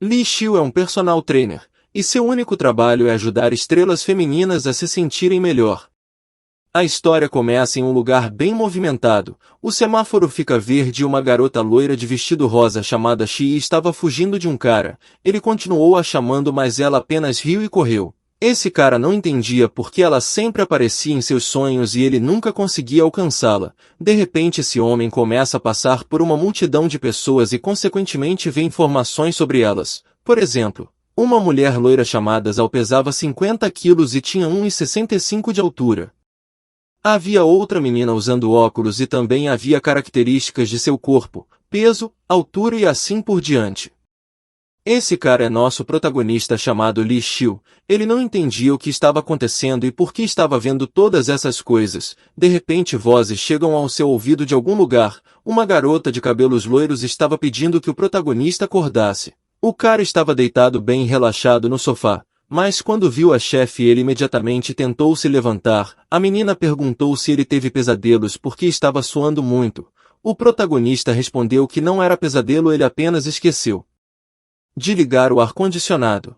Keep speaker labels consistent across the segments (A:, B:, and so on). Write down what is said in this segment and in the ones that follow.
A: Lee Xiu é um personal trainer, e seu único trabalho é ajudar estrelas femininas a se sentirem melhor. A história começa em um lugar bem movimentado. O semáforo fica verde e uma garota loira de vestido rosa chamada Xi estava fugindo de um cara. Ele continuou a chamando, mas ela apenas riu e correu. Esse cara não entendia porque ela sempre aparecia em seus sonhos e ele nunca conseguia alcançá-la. De repente esse homem começa a passar por uma multidão de pessoas e consequentemente vê informações sobre elas. Por exemplo, uma mulher loira chamada Zhao pesava 50 quilos e tinha 1,65 de altura. Havia outra menina usando óculos e também havia características de seu corpo, peso, altura e assim por diante. Esse cara é nosso protagonista chamado Lee Xiu. Ele não entendia o que estava acontecendo e por que estava vendo todas essas coisas. De repente vozes chegam ao seu ouvido de algum lugar. Uma garota de cabelos loiros estava pedindo que o protagonista acordasse. O cara estava deitado bem relaxado no sofá. Mas quando viu a chefe ele imediatamente tentou se levantar. A menina perguntou se ele teve pesadelos porque estava suando muito. O protagonista respondeu que não era pesadelo, ele apenas esqueceu de ligar o ar-condicionado.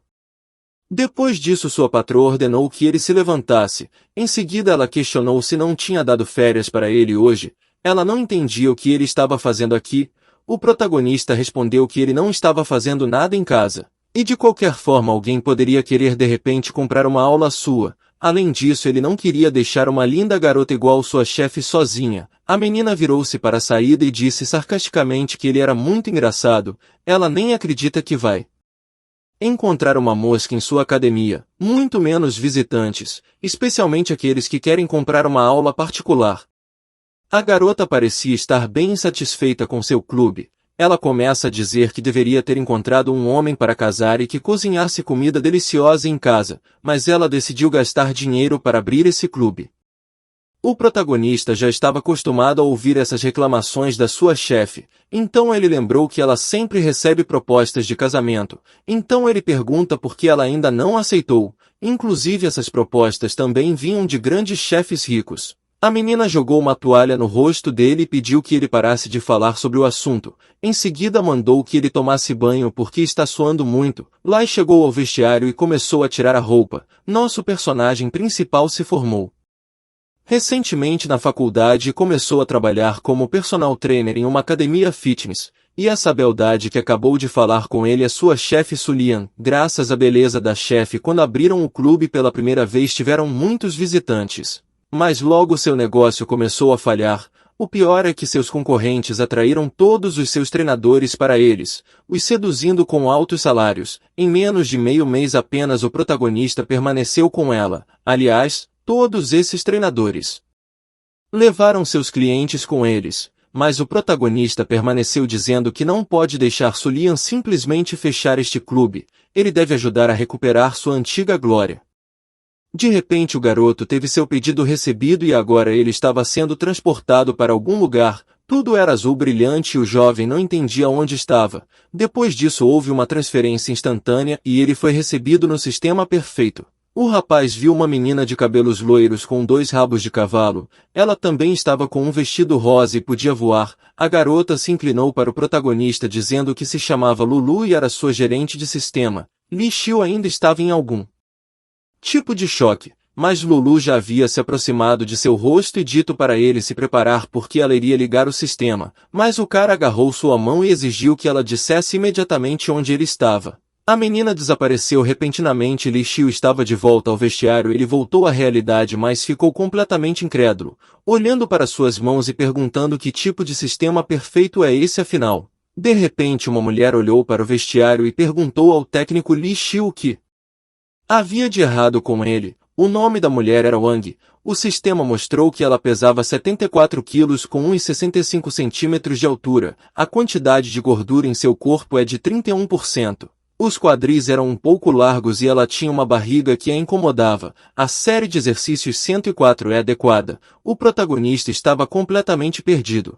A: Depois disso sua patroa ordenou que ele se levantasse. Em seguida ela questionou se não tinha dado férias para ele hoje. Ela não entendia o que ele estava fazendo aqui. O protagonista respondeu que ele não estava fazendo nada em casa. E de qualquer forma alguém poderia querer de repente comprar uma aula sua. Além disso ele não queria deixar uma linda garota igual sua chefe sozinha. A menina virou-se para a saída e disse sarcasticamente que ele era muito engraçado. Ela nem acredita que vai encontrar uma mosca em sua academia, muito menos visitantes, especialmente aqueles que querem comprar uma aula particular. A garota parecia estar bem insatisfeita com seu clube. Ela começa a dizer que deveria ter encontrado um homem para casar e que cozinhasse comida deliciosa em casa, mas ela decidiu gastar dinheiro para abrir esse clube. O protagonista já estava acostumado a ouvir essas reclamações da sua chefe, então ele lembrou que ela sempre recebe propostas de casamento, então ele pergunta por que ela ainda não aceitou. Inclusive essas propostas também vinham de grandes chefes ricos. A menina jogou uma toalha no rosto dele e pediu que ele parasse de falar sobre o assunto. Em seguida mandou que ele tomasse banho porque está suando muito. Lai chegou ao vestiário e começou a tirar a roupa. Nosso personagem principal se formou recentemente na faculdade e começou a trabalhar como personal trainer em uma academia fitness. E essa beldade que acabou de falar com ele é sua chefe Sulian. Graças à beleza da chefe, quando abriram o clube pela primeira vez tiveram muitos visitantes. Mas logo seu negócio começou a falhar. O pior é que seus concorrentes atraíram todos os seus treinadores para eles, os seduzindo com altos salários. Em menos de meio mês apenas o protagonista permaneceu com ela. Aliás, todos esses treinadores levaram seus clientes com eles, mas o protagonista permaneceu dizendo que não pode deixar Sulian simplesmente fechar este clube. Ele deve ajudar a recuperar sua antiga glória. De repente o garoto teve seu pedido recebido e agora ele estava sendo transportado para algum lugar. Tudo era azul brilhante e o jovem não entendia onde estava. Depois disso houve uma transferência instantânea e ele foi recebido no sistema perfeito. O rapaz viu uma menina de cabelos loiros com 2 rabos de cavalo. Ela também estava com um vestido rosa e podia voar. A garota se inclinou para o protagonista dizendo que se chamava Lulu e era sua gerente de sistema. Lee Xiu ainda estava em algum tipo de choque, mas Lulu já havia se aproximado de seu rosto e dito para ele se preparar porque ela iria ligar o sistema, mas o cara agarrou sua mão e exigiu que ela dissesse imediatamente onde ele estava. A menina desapareceu repentinamente e Lee Xiu estava de volta ao vestiário. Ele voltou à realidade, mas ficou completamente incrédulo, olhando para suas mãos e perguntando que tipo de sistema perfeito é esse afinal. De repente uma mulher olhou para o vestiário e perguntou ao técnico Lee Xiu o que havia de errado com ele. O nome da mulher era Wang. O sistema mostrou que ela pesava 74 quilos com 1,65 centímetros de altura. A quantidade de gordura em seu corpo é de 31%. Os quadris eram um pouco largos e ela tinha uma barriga que a incomodava. A série de exercícios 104 é adequada. O protagonista estava completamente perdido.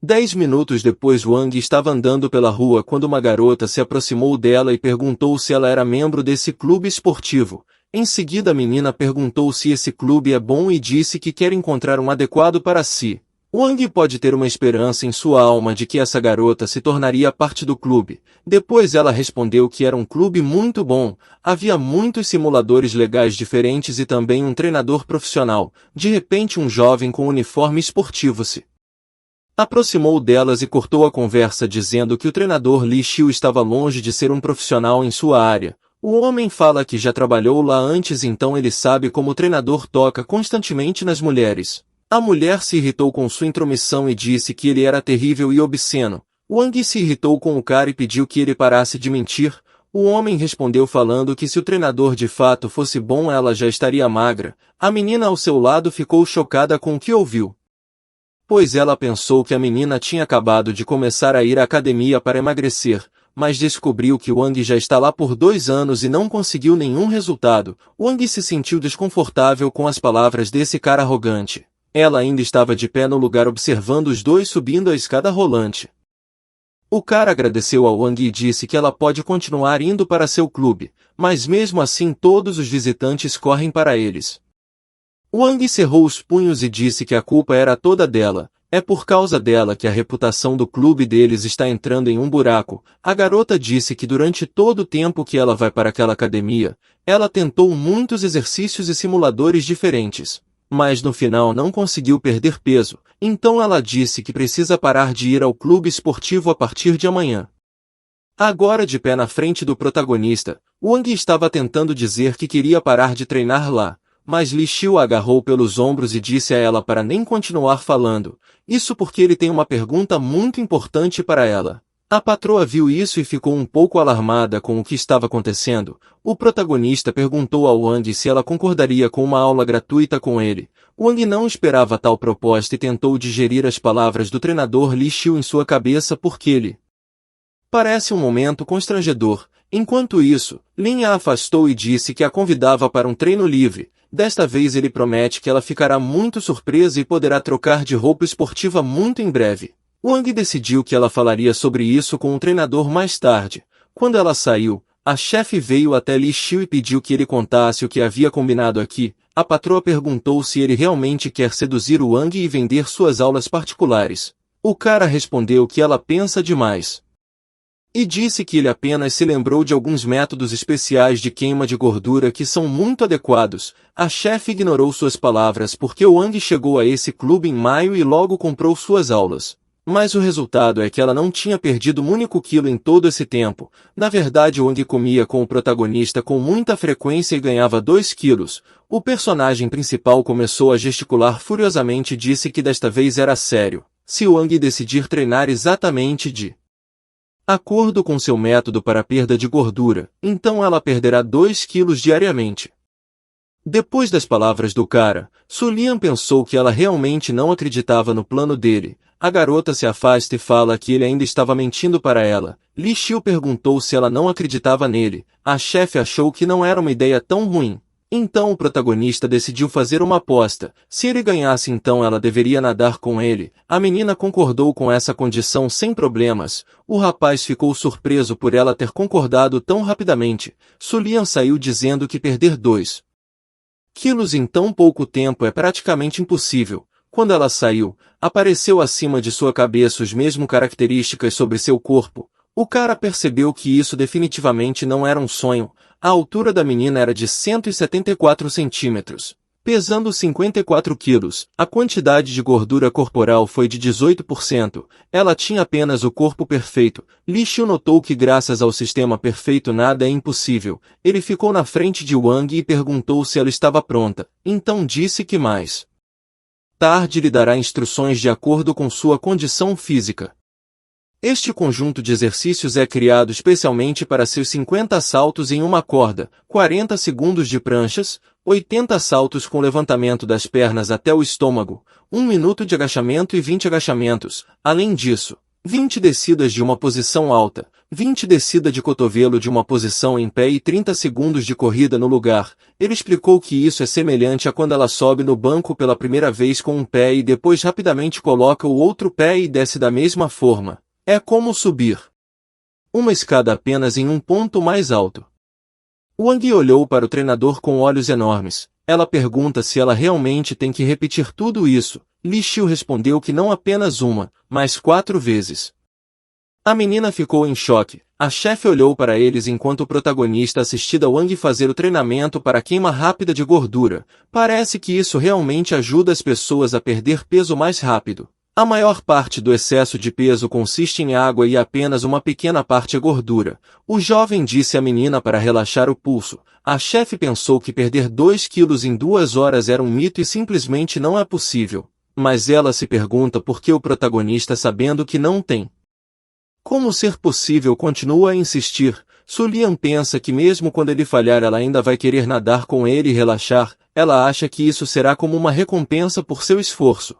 A: 10 minutos depois Wang estava andando pela rua quando uma garota se aproximou dela e perguntou se ela era membro desse clube esportivo. Em seguida a menina perguntou se esse clube é bom e disse que quer encontrar um adequado para si. Wang pode ter uma esperança em sua alma de que essa garota se tornaria parte do clube. Depois ela respondeu que era um clube muito bom, havia muitos simuladores legais diferentes e também um treinador profissional. De repente um jovem com uniforme esportivo se aproximou delas e cortou a conversa dizendo que o treinador Li Xiu estava longe de ser um profissional em sua área. O homem fala que já trabalhou lá antes, então ele sabe como o treinador toca constantemente nas mulheres. A mulher se irritou com sua intromissão e disse que ele era terrível e obsceno. Wang se irritou com o cara e pediu que ele parasse de mentir. O homem respondeu falando que se o treinador de fato fosse bom ela já estaria magra. A menina ao seu lado ficou chocada com o que ouviu, pois ela pensou que a menina tinha acabado de começar a ir à academia para emagrecer, mas descobriu que Wang já está lá por 2 anos e não conseguiu nenhum resultado. Wang se sentiu desconfortável com as palavras desse cara arrogante. Ela ainda estava de pé no lugar observando os dois subindo a escada rolante. O cara agradeceu a Wang e disse que ela pode continuar indo para seu clube, mas mesmo assim todos os visitantes correm para eles. Wang cerrou os punhos e disse que a culpa era toda dela. É por causa dela que a reputação do clube deles está entrando em um buraco. A garota disse que durante todo o tempo que ela vai para aquela academia, ela tentou muitos exercícios e simuladores diferentes, mas no final não conseguiu perder peso, então ela disse que precisa parar de ir ao clube esportivo a partir de amanhã. Agora de pé na frente do protagonista, Wang estava tentando dizer que queria parar de treinar lá, mas Li Xiu a agarrou pelos ombros e disse a ela para nem continuar falando, isso porque ele tem uma pergunta muito importante para ela. A patroa viu isso e ficou um pouco alarmada com o que estava acontecendo. O protagonista perguntou a Wang se ela concordaria com uma aula gratuita com ele. Wang não esperava tal proposta e tentou digerir as palavras do treinador Li Xiu em sua cabeça porque ele parece um momento constrangedor. Enquanto isso, Lin a afastou e disse que a convidava para um treino livre. Desta vez ele promete que ela ficará muito surpresa e poderá trocar de roupa esportiva muito em breve. Wang decidiu que ela falaria sobre isso com o treinador mais tarde. Quando ela saiu, a chefe veio até Li Xiu e pediu que ele contasse o que havia combinado aqui. A patroa perguntou se ele realmente quer seduzir o Wang e vender suas aulas particulares. O cara respondeu que ela pensa demais e disse que ele apenas se lembrou de alguns métodos especiais de queima de gordura que são muito adequados. A chefe ignorou suas palavras porque Wang chegou a esse clube em maio e logo comprou suas aulas. Mas o resultado é que ela não tinha perdido um único quilo em todo esse tempo. Na verdade, Wang comia com o protagonista com muita frequência e ganhava 2 quilos. O personagem principal começou a gesticular furiosamente e disse que desta vez era sério. Se Wang decidir treinar exatamente de acordo com seu método para a perda de gordura, então ela perderá 2 quilos diariamente. Depois das palavras do cara, Sulian pensou que ela realmente não acreditava no plano dele. A garota se afasta e fala que ele ainda estava mentindo para ela. Li Xiu perguntou se ela não acreditava nele. A chefe achou que não era uma ideia tão ruim. Então o protagonista decidiu fazer uma aposta. Se ele ganhasse, então ela deveria nadar com ele. A menina concordou com essa condição sem problemas. O rapaz ficou surpreso por ela ter concordado tão rapidamente. Sulian saiu dizendo que perder 2 quilos em tão pouco tempo é praticamente impossível. Quando ela saiu, apareceu acima de sua cabeça os mesmos características sobre seu corpo. O cara percebeu que isso definitivamente não era um sonho. A altura da menina era de 174 centímetros, pesando 54 quilos. A quantidade de gordura corporal foi de 18%. Ela tinha apenas o corpo perfeito. Li Xiu notou que graças ao sistema perfeito nada é impossível. Ele ficou na frente de Wang e perguntou se ela estava pronta. Então disse que mais tarde lhe dará instruções de acordo com sua condição física. Este conjunto de exercícios é criado especialmente para seus 50 saltos em uma corda, 40 segundos de pranchas, 80 saltos com levantamento das pernas até o estômago, 1 minuto de agachamento e 20 agachamentos. Além disso, 20 descidas de uma posição alta, 20 descida de cotovelo de uma posição em pé e 30 segundos de corrida no lugar. Ele explicou que isso é semelhante a quando ela sobe no banco pela primeira vez com um pé e depois rapidamente coloca o outro pé e desce da mesma forma. É como subir uma escada apenas em um ponto mais alto. Wang olhou para o treinador com olhos enormes. Ela pergunta se ela realmente tem que repetir tudo isso. Li Xiu respondeu que não apenas uma, mas 4 vezes. A menina ficou em choque. A chefe olhou para eles enquanto o protagonista assistia Wang fazer o treinamento para queima rápida de gordura. Parece que isso realmente ajuda as pessoas a perder peso mais rápido. A maior parte do excesso de peso consiste em água e apenas uma pequena parte é gordura. O jovem disse à menina para relaxar o pulso. A chefe pensou que perder 2 quilos em 2 horas era um mito e simplesmente não é possível. Mas ela se pergunta por que o protagonista, sabendo que não tem como ser possível, continua a insistir. Su Lian pensa que mesmo quando ele falhar ela ainda vai querer nadar com ele e relaxar. Ela acha que isso será como uma recompensa por seu esforço.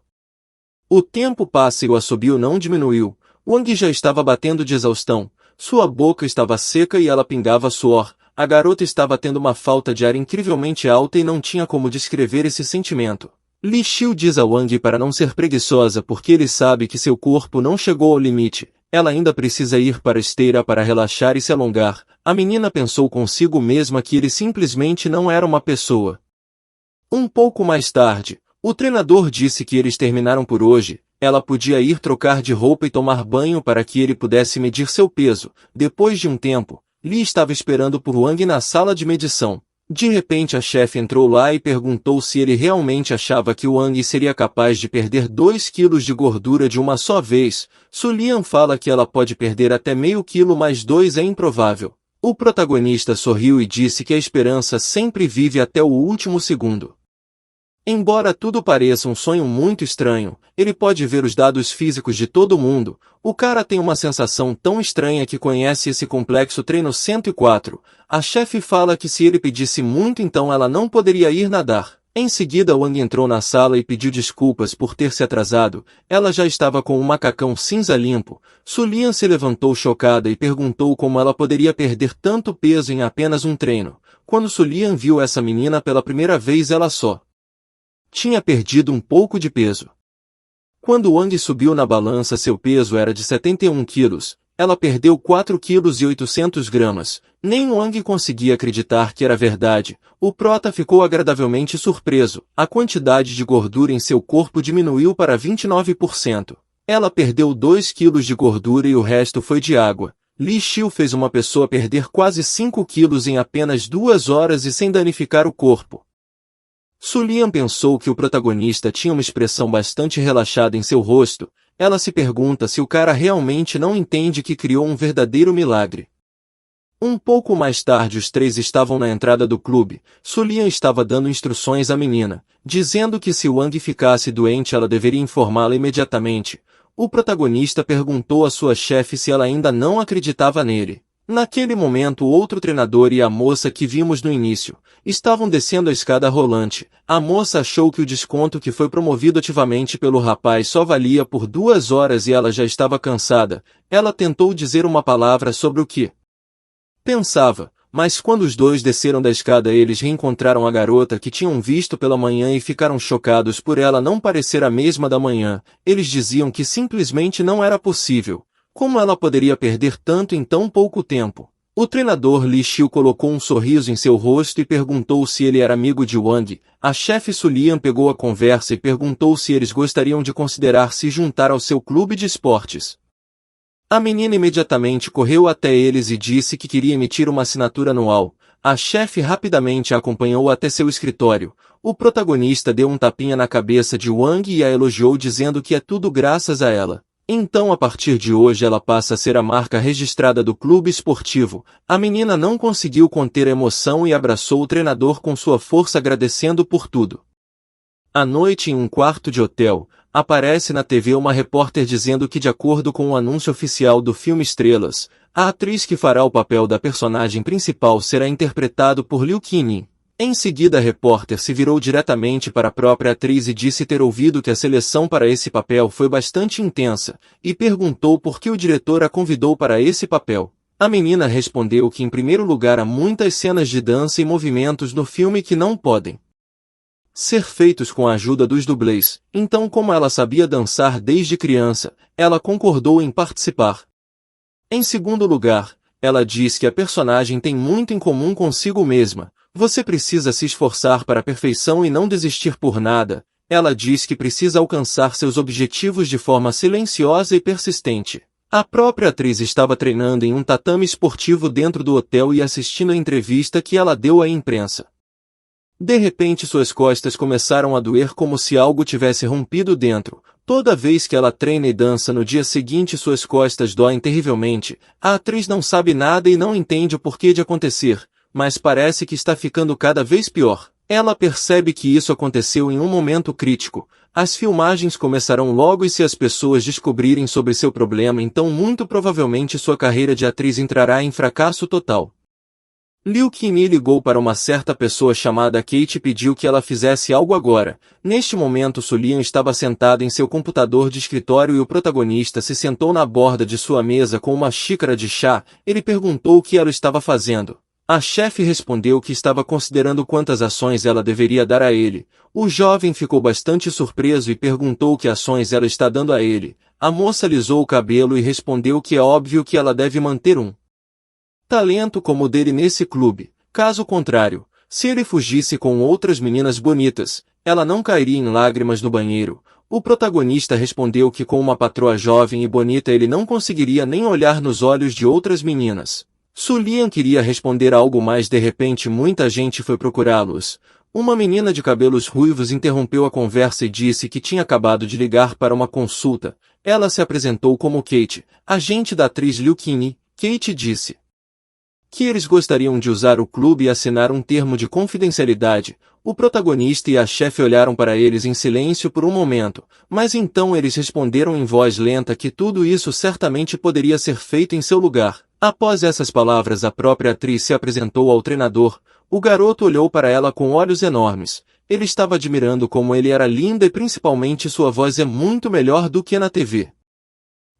A: O tempo passa e o assobio não diminuiu. Wang já estava batendo de exaustão. Sua boca estava seca e ela pingava suor. A garota estava tendo uma falta de ar incrivelmente alta e não tinha como descrever esse sentimento. Li Xiu diz a Wang para não ser preguiçosa porque ele sabe que seu corpo não chegou ao limite. Ela ainda precisa ir para a esteira para relaxar e se alongar. A menina pensou consigo mesma que ele simplesmente não era uma pessoa. Um pouco mais tarde, o treinador disse que eles terminaram por hoje. Ela podia ir trocar de roupa e tomar banho para que ele pudesse medir seu peso. Depois de um tempo, Li estava esperando por Wang na sala de medição. De repente a chefe entrou lá e perguntou se ele realmente achava que Wang seria capaz de perder 2 quilos de gordura de uma só vez. Su Lian fala que ela pode perder até meio quilo, mas 2 é improvável. O protagonista sorriu e disse que a esperança sempre vive até o último segundo. Embora tudo pareça um sonho muito estranho, ele pode ver os dados físicos de todo mundo. O cara tem uma sensação tão estranha que conhece esse complexo treino 104. A chefe fala que se ele pedisse muito então ela não poderia ir nadar. Em seguida Wang entrou na sala e pediu desculpas por ter se atrasado. Ela já estava com um macacão cinza limpo. Su Lian se levantou chocada e perguntou como ela poderia perder tanto peso em apenas um treino. Quando Su Lian viu essa menina pela primeira vez ela só tinha perdido um pouco de peso. Quando Wang subiu na balança seu peso era de 71 quilos, ela perdeu 4 quilos e 800 gramas. Nem Wang conseguia acreditar que era verdade. O prota ficou agradavelmente surpreso. A quantidade de gordura em seu corpo diminuiu para 29%. Ela perdeu 2 quilos de gordura e o resto foi de água. Li Xiu fez uma pessoa perder quase 5 quilos em apenas 2 horas e sem danificar o corpo. Su Lian pensou que o protagonista tinha uma expressão bastante relaxada em seu rosto. Ela se pergunta se o cara realmente não entende que criou um verdadeiro milagre. Um pouco mais tarde os três estavam na entrada do clube. Su Lian estava dando instruções à menina, dizendo que se Wang ficasse doente ela deveria informá-la imediatamente. O protagonista perguntou à sua chefe se ela ainda não acreditava nele. Naquele momento o outro treinador e a moça que vimos no início estavam descendo a escada rolante. A moça achou que o desconto que foi promovido ativamente pelo rapaz só valia por 2 horas e ela já estava cansada. Ela tentou dizer uma palavra sobre o que pensava, mas quando os dois desceram da escada eles reencontraram a garota que tinham visto pela manhã e ficaram chocados por ela não parecer a mesma da manhã. Eles diziam que simplesmente não era possível. Como ela poderia perder tanto em tão pouco tempo? O treinador Li Xiu colocou um sorriso em seu rosto e perguntou se ele era amigo de Wang. A chefe Su Lian pegou a conversa e perguntou se eles gostariam de considerar se juntar ao seu clube de esportes. A menina imediatamente correu até eles e disse que queria emitir uma assinatura anual. A chefe rapidamente a acompanhou até seu escritório. O protagonista deu um tapinha na cabeça de Wang e a elogiou dizendo que é tudo graças a ela. Então a partir de hoje ela passa a ser a marca registrada do clube esportivo. A menina não conseguiu conter a emoção e abraçou o treinador com sua força agradecendo por tudo. À noite em um quarto de hotel, aparece na TV uma repórter dizendo que de acordo com o anúncio oficial do filme Estrelas, a atriz que fará o papel da personagem principal será interpretado por Liu Qinyin. Em seguida a repórter se virou diretamente para a própria atriz e disse ter ouvido que a seleção para esse papel foi bastante intensa, e perguntou por que o diretor a convidou para esse papel. A menina respondeu que em primeiro lugar há muitas cenas de dança e movimentos no filme que não podem ser feitos com a ajuda dos dublês, então como ela sabia dançar desde criança, ela concordou em participar. Em segundo lugar, ela diz que a personagem tem muito em comum consigo mesma. Você precisa se esforçar para a perfeição e não desistir por nada. Ela diz que precisa alcançar seus objetivos de forma silenciosa e persistente. A própria atriz estava treinando em um tatame esportivo dentro do hotel e assistindo a entrevista que ela deu à imprensa. De repente suas costas começaram a doer como se algo tivesse rompido dentro. Toda vez que ela treina e dança no dia seguinte suas costas doem terrivelmente. A atriz não sabe nada e não entende o porquê de acontecer, mas parece que está ficando cada vez pior. Ela percebe que isso aconteceu em um momento crítico. As filmagens começarão logo e se as pessoas descobrirem sobre seu problema, então muito provavelmente sua carreira de atriz entrará em fracasso total. Liu Qinyi ligou para uma certa pessoa chamada Kate e pediu que ela fizesse algo agora. Neste momento Su Lian estava sentado em seu computador de escritório e o protagonista se sentou na borda de sua mesa com uma xícara de chá. Ele perguntou o que ela estava fazendo. A chefe respondeu que estava considerando quantas ações ela deveria dar a ele. O jovem ficou bastante surpreso e perguntou que ações ela está dando a ele. A moça alisou o cabelo e respondeu que é óbvio que ela deve manter um talento como o dele nesse clube. Caso contrário, se ele fugisse com outras meninas bonitas, ela não cairia em lágrimas no banheiro. O protagonista respondeu que com uma patroa jovem e bonita ele não conseguiria nem olhar nos olhos de outras meninas. Su Lian queria responder algo, mas de repente muita gente foi procurá-los. Uma menina de cabelos ruivos interrompeu a conversa e disse que tinha acabado de ligar para uma consulta. Ela se apresentou como Kate, agente da atriz Liu Qinyi. Kate disse que eles gostariam de usar o clube e assinar um termo de confidencialidade. O protagonista e a chefe olharam para eles em silêncio por um momento, mas então eles responderam em voz lenta que tudo isso certamente poderia ser feito em seu lugar. Após essas palavras, a própria atriz se apresentou ao treinador. O garoto olhou para ela com olhos enormes. Ele estava admirando como ele era lindo e principalmente sua voz é muito melhor do que na TV.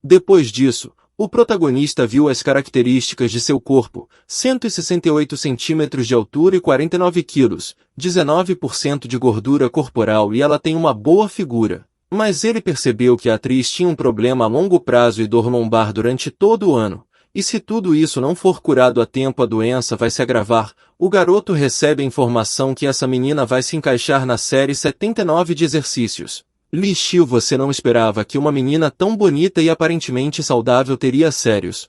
A: Depois disso, o protagonista viu as características de seu corpo: 168 centímetros de altura e 49 quilos, 19% de gordura corporal e ela tem uma boa figura. Mas ele percebeu que a atriz tinha um problema a longo prazo e dor lombar durante todo o ano. E se tudo isso não for curado a tempo, a doença vai se agravar. O garoto recebe a informação que essa menina vai se encaixar na série 79 de exercícios. Li Xiu, você não esperava que uma menina tão bonita e aparentemente saudável teria sérios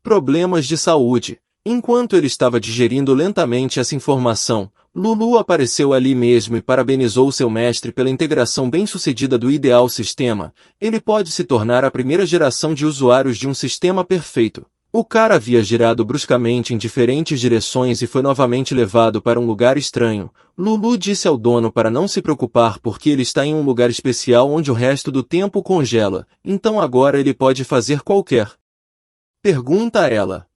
A: problemas de saúde. Enquanto ele estava digerindo lentamente essa informação, Lulu apareceu ali mesmo e parabenizou seu mestre pela integração bem-sucedida do ideal sistema. Ele pode se tornar a primeira geração de usuários de um sistema perfeito. O cara havia girado bruscamente em diferentes direções e foi novamente levado para um lugar estranho. Lulu disse ao dono para não se preocupar porque ele está em um lugar especial onde o resto do tempo congela, então agora ele pode fazer qualquer pergunta a ela.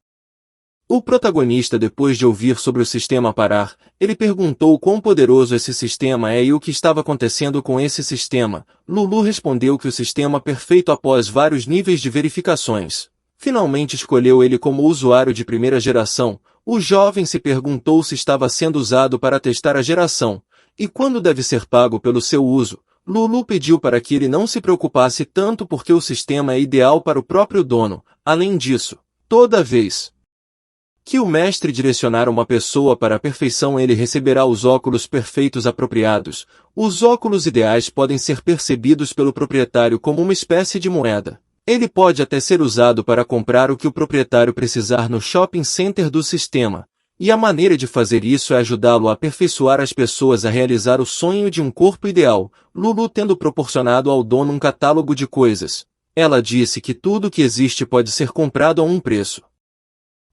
A: O protagonista, depois de ouvir sobre o sistema parar, ele perguntou quão poderoso esse sistema é e o que estava acontecendo com esse sistema. Lulu respondeu que o sistema perfeito, após vários níveis de verificações, finalmente escolheu ele como usuário de primeira geração. O jovem se perguntou se estava sendo usado para testar a geração, e quando deve ser pago pelo seu uso. Lulu pediu para que ele não se preocupasse tanto porque o sistema é ideal para o próprio dono. Além disso, toda vez que o mestre direcionar uma pessoa para a perfeição, ele receberá os óculos perfeitos apropriados. Os óculos ideais podem ser percebidos pelo proprietário como uma espécie de moeda. Ele pode até ser usado para comprar o que o proprietário precisar no shopping center do sistema, e a maneira de fazer isso é ajudá-lo a aperfeiçoar as pessoas a realizar o sonho de um corpo ideal. Lulu tendo proporcionado ao dono um catálogo de coisas. Ela disse que tudo que existe pode ser comprado a um preço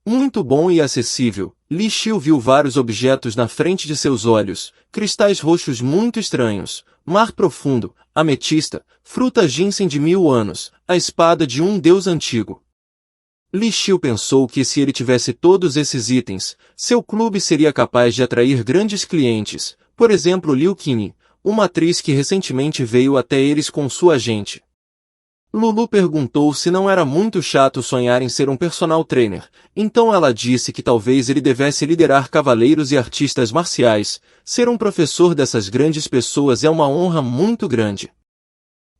A: muito bom e acessível. Li Xiu viu vários objetos na frente de seus olhos: cristais roxos muito estranhos, mar profundo, ametista, fruta ginseng de 1000 anos, a espada de um deus antigo. Li Xiu pensou que se ele tivesse todos esses itens, seu clube seria capaz de atrair grandes clientes, por exemplo Liu Qinyi, uma atriz que recentemente veio até eles com sua agente. Lulu perguntou se não era muito chato sonhar em ser um personal trainer, então ela disse que talvez ele devesse liderar cavaleiros e artistas marciais. Ser um professor dessas grandes pessoas é uma honra muito grande.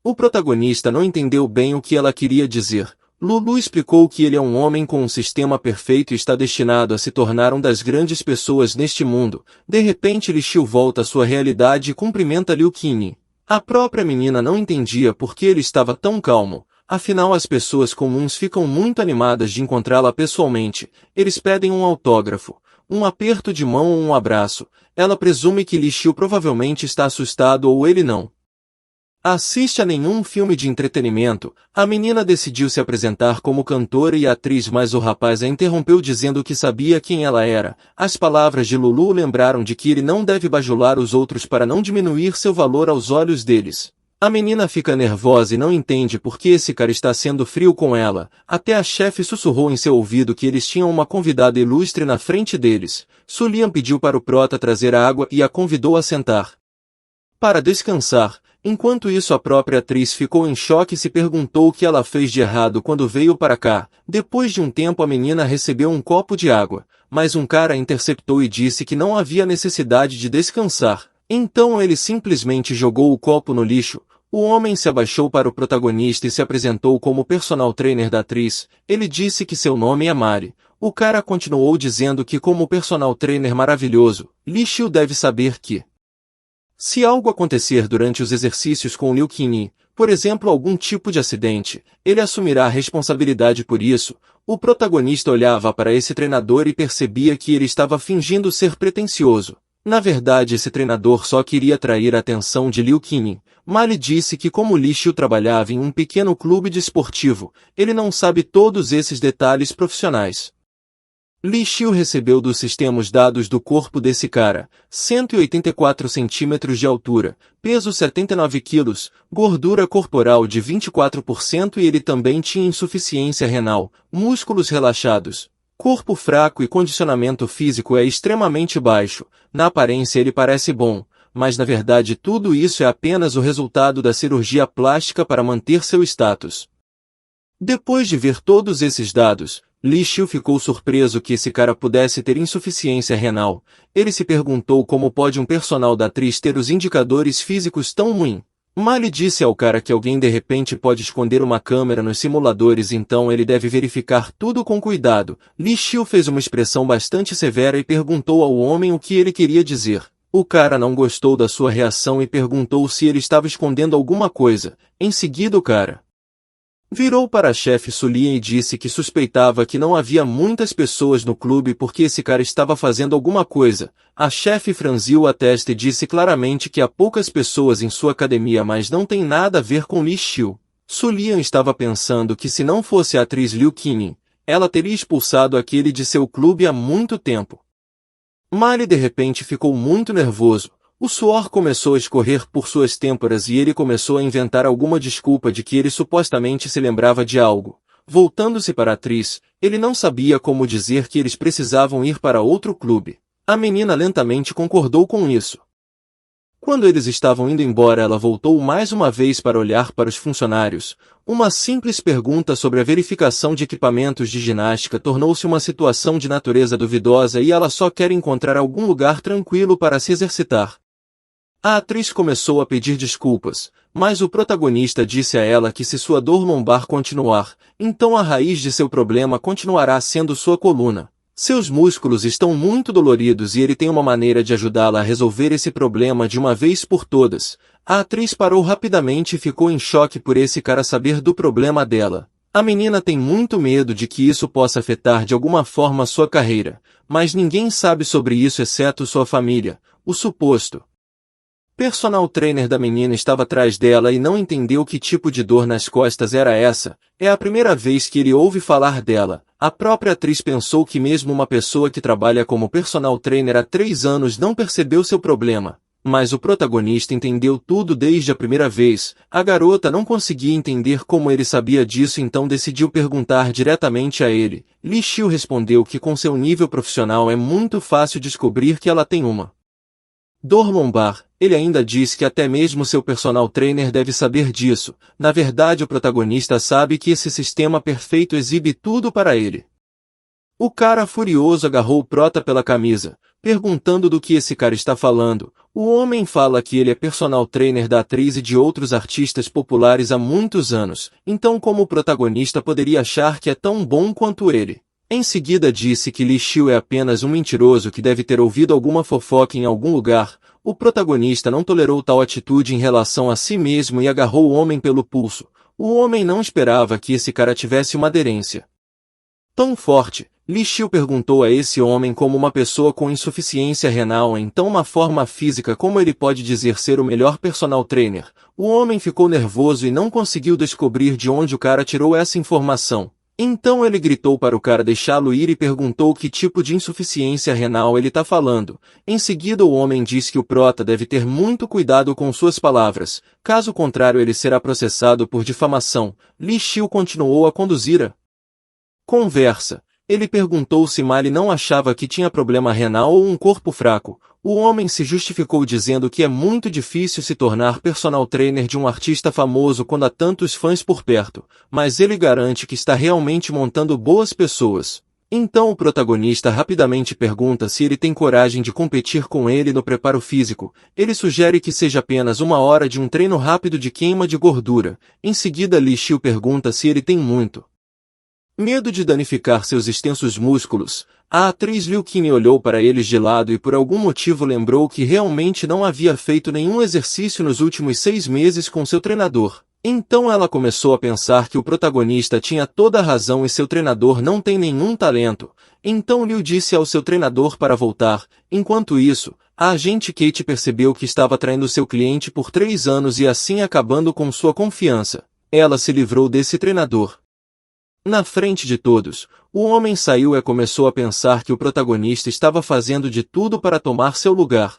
A: O protagonista não entendeu bem o que ela queria dizer. Lulu explicou que ele é um homem com um sistema perfeito e está destinado a se tornar uma das grandes pessoas neste mundo. De repente Li Xiu volta à sua realidade e cumprimenta Liu Qinyi. A própria menina não entendia por que ele estava tão calmo. Afinal, as pessoas comuns ficam muito animadas de encontrá-la pessoalmente. Eles pedem um autógrafo, um aperto de mão ou um abraço. Ela presume que Li Xiu provavelmente está assustado ou ele não assiste a nenhum filme de entretenimento. A menina decidiu se apresentar como cantora e atriz, mas o rapaz a interrompeu dizendo que sabia quem ela era. As palavras de Lulu lembraram de que ele não deve bajular os outros para não diminuir seu valor aos olhos deles. A menina fica nervosa e não entende por que esse cara está sendo frio com ela. Até a chefe sussurrou em seu ouvido que eles tinham uma convidada ilustre na frente deles. Su Lian pediu para o prota trazer água e a convidou a sentar para descansar. Enquanto isso, a própria atriz ficou em choque e se perguntou o que ela fez de errado quando veio para cá. Depois de um tempo, a menina recebeu um copo de água, mas um cara a interceptou e disse que não havia necessidade de descansar. Então ele simplesmente jogou o copo no lixo. O homem se abaixou para o protagonista e se apresentou como personal trainer da atriz. Ele disse que seu nome é Mari. O cara continuou dizendo que, como personal trainer maravilhoso, Li Xiu deve saber que se algo acontecer durante os exercícios com Liu Qinyi, por exemplo algum tipo de acidente, ele assumirá a responsabilidade por isso. O protagonista olhava para esse treinador e percebia que ele estava fingindo ser pretensioso. Na verdade, esse treinador só queria atrair a atenção de Liu Qinyi. Mali disse que como Li Xiu trabalhava em um pequeno clube desportivo, ele não sabe todos esses detalhes profissionais. Li Xiu recebeu do sistema os dados do corpo desse cara: 184 centímetros de altura, peso 79 quilos, gordura corporal de 24% e ele também tinha insuficiência renal, músculos relaxados, corpo fraco e condicionamento físico é extremamente baixo. Na aparência ele parece bom, mas na verdade tudo isso é apenas o resultado da cirurgia plástica para manter seu status. Depois de ver todos esses dados, Li Xiu ficou surpreso que esse cara pudesse ter insuficiência renal. Ele se perguntou como pode um personal da atriz ter os indicadores físicos tão ruins. Mali disse ao cara que alguém de repente pode esconder uma câmera nos simuladores, então ele deve verificar tudo com cuidado. Li Xiu fez uma expressão bastante severa e perguntou ao homem o que ele queria dizer. O cara não gostou da sua reação e perguntou se ele estava escondendo alguma coisa. Em seguida o cara virou para a chefe Su Lian e disse que suspeitava que não havia muitas pessoas no clube porque esse cara estava fazendo alguma coisa. A chefe franziu a testa e disse claramente que há poucas pessoas em sua academia, mas não tem nada a ver com Li Xiu. Su Lian estava pensando que se não fosse a atriz Liu Qinyi, ela teria expulsado aquele de seu clube há muito tempo. Mali de repente ficou muito nervoso. O suor começou a escorrer por suas têmporas e ele começou a inventar alguma desculpa de que ele supostamente se lembrava de algo. Voltando-se para a atriz, ele não sabia como dizer que eles precisavam ir para outro clube. A menina lentamente concordou com isso. Quando eles estavam indo embora, ela voltou mais uma vez para olhar para os funcionários. Uma simples pergunta sobre a verificação de equipamentos de ginástica tornou-se uma situação de natureza duvidosa e ela só quer encontrar algum lugar tranquilo para se exercitar. A atriz começou a pedir desculpas, mas o protagonista disse a ela que se sua dor lombar continuar, então a raiz de seu problema continuará sendo sua coluna. Seus músculos estão muito doloridos e ele tem uma maneira de ajudá-la a resolver esse problema de uma vez por todas. A atriz parou rapidamente e ficou em choque por esse cara saber do problema dela. A menina tem muito medo de que isso possa afetar de alguma forma sua carreira, mas ninguém sabe sobre isso exceto sua família. O suposto personal trainer da menina estava atrás dela e não entendeu que tipo de dor nas costas era essa. É a primeira vez que ele ouve falar dela. A própria atriz pensou que mesmo uma pessoa que trabalha como personal trainer há 3 anos não percebeu seu problema. Mas o protagonista entendeu tudo desde a primeira vez. A garota não conseguia entender como ele sabia disso, então decidiu perguntar diretamente a ele. Li Xiu respondeu que com seu nível profissional é muito fácil descobrir que ela tem uma dor lombar. Ele ainda diz que até mesmo seu personal trainer deve saber disso. Na verdade, o protagonista sabe que esse sistema perfeito exibe tudo para ele. O cara furioso agarrou o prota pela camisa, perguntando do que esse cara está falando. O homem fala que ele é personal trainer da atriz e de outros artistas populares há muitos anos, então como o protagonista poderia achar que é tão bom quanto ele? Em seguida disse que Li Xiu é apenas um mentiroso que deve ter ouvido alguma fofoca em algum lugar. O protagonista não tolerou tal atitude em relação a si mesmo e agarrou o homem pelo pulso. O homem não esperava que esse cara tivesse uma aderência tão forte. Li Xiu perguntou a esse homem como uma pessoa com insuficiência renal em tão uma forma física como ele pode dizer ser o melhor personal trainer. O homem ficou nervoso e não conseguiu descobrir de onde o cara tirou essa informação. Então ele gritou para o cara deixá-lo ir e perguntou que tipo de insuficiência renal ele tá falando. Em seguida o homem disse que o prota deve ter muito cuidado com suas palavras, caso contrário ele será processado por difamação. Li Xiu continuou a conduzir a conversa. Ele perguntou se Mali não achava que tinha problema renal ou um corpo fraco. O homem se justificou dizendo que é muito difícil se tornar personal trainer de um artista famoso quando há tantos fãs por perto, mas ele garante que está realmente montando boas pessoas. Então o protagonista rapidamente pergunta se ele tem coragem de competir com ele no preparo físico. Ele sugere que seja apenas 1 hora de um treino rápido de queima de gordura. Em seguida Li Xiu pergunta se ele tem muito medo de danificar seus extensos músculos. A atriz Liu Qin olhou para eles de lado e por algum motivo lembrou que realmente não havia feito nenhum exercício nos últimos 6 meses com seu treinador. Então ela começou a pensar que o protagonista tinha toda a razão e seu treinador não tem nenhum talento. Então Liu disse ao seu treinador para voltar. Enquanto isso, a agente Kate percebeu que estava traindo seu cliente por 3 anos e assim acabando com sua confiança. Ela se livrou desse treinador. Na frente de todos, o homem saiu e começou a pensar que o protagonista estava fazendo de tudo para tomar seu lugar.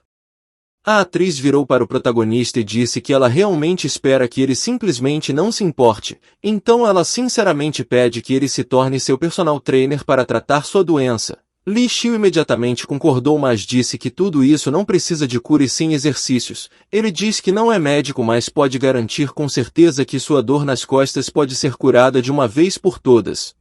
A: A atriz virou para o protagonista e disse que ela realmente espera que ele simplesmente não se importe, então ela sinceramente pede que ele se torne seu personal trainer para tratar sua doença. Li Xiu imediatamente concordou, mas disse que tudo isso não precisa de cura e sim exercícios. Ele diz que não é médico, mas pode garantir com certeza que sua dor nas costas pode ser curada de uma vez por todas.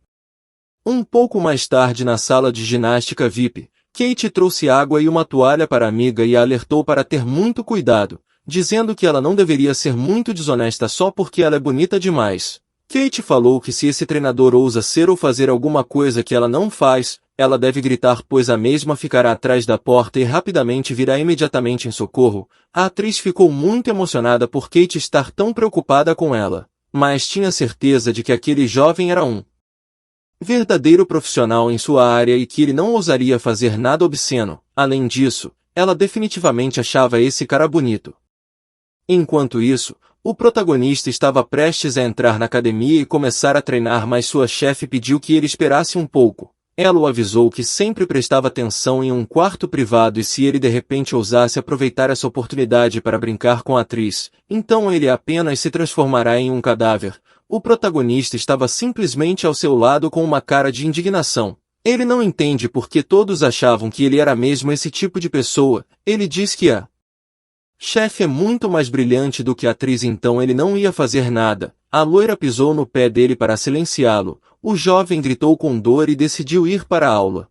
A: Um pouco mais tarde na sala de ginástica VIP, Kate trouxe água e uma toalha para a amiga e a alertou para ter muito cuidado, dizendo que ela não deveria ser muito desonesta só porque ela é bonita demais. Kate falou que se esse treinador ousa ser ou fazer alguma coisa que ela não faz, ela deve gritar, pois a mesma ficará atrás da porta e rapidamente virá imediatamente em socorro. A atriz ficou muito emocionada por Kate estar tão preocupada com ela, mas tinha certeza de que aquele jovem era um verdadeiro profissional em sua área e que ele não ousaria fazer nada obsceno. Além disso, ela definitivamente achava esse cara bonito. Enquanto isso, o protagonista estava prestes a entrar na academia e começar a treinar, mas sua chefe pediu que ele esperasse um pouco. Ela o avisou que sempre prestava atenção em um quarto privado e se ele de repente ousasse aproveitar essa oportunidade para brincar com a atriz, então ele apenas se transformará em um cadáver. O protagonista estava simplesmente ao seu lado com uma cara de indignação. Ele não entende por que todos achavam que ele era mesmo esse tipo de pessoa. Ele diz que a chefe é muito mais brilhante do que a atriz, então ele não ia fazer nada. A loira pisou no pé dele para silenciá-lo. O jovem gritou com dor e decidiu ir para a aula.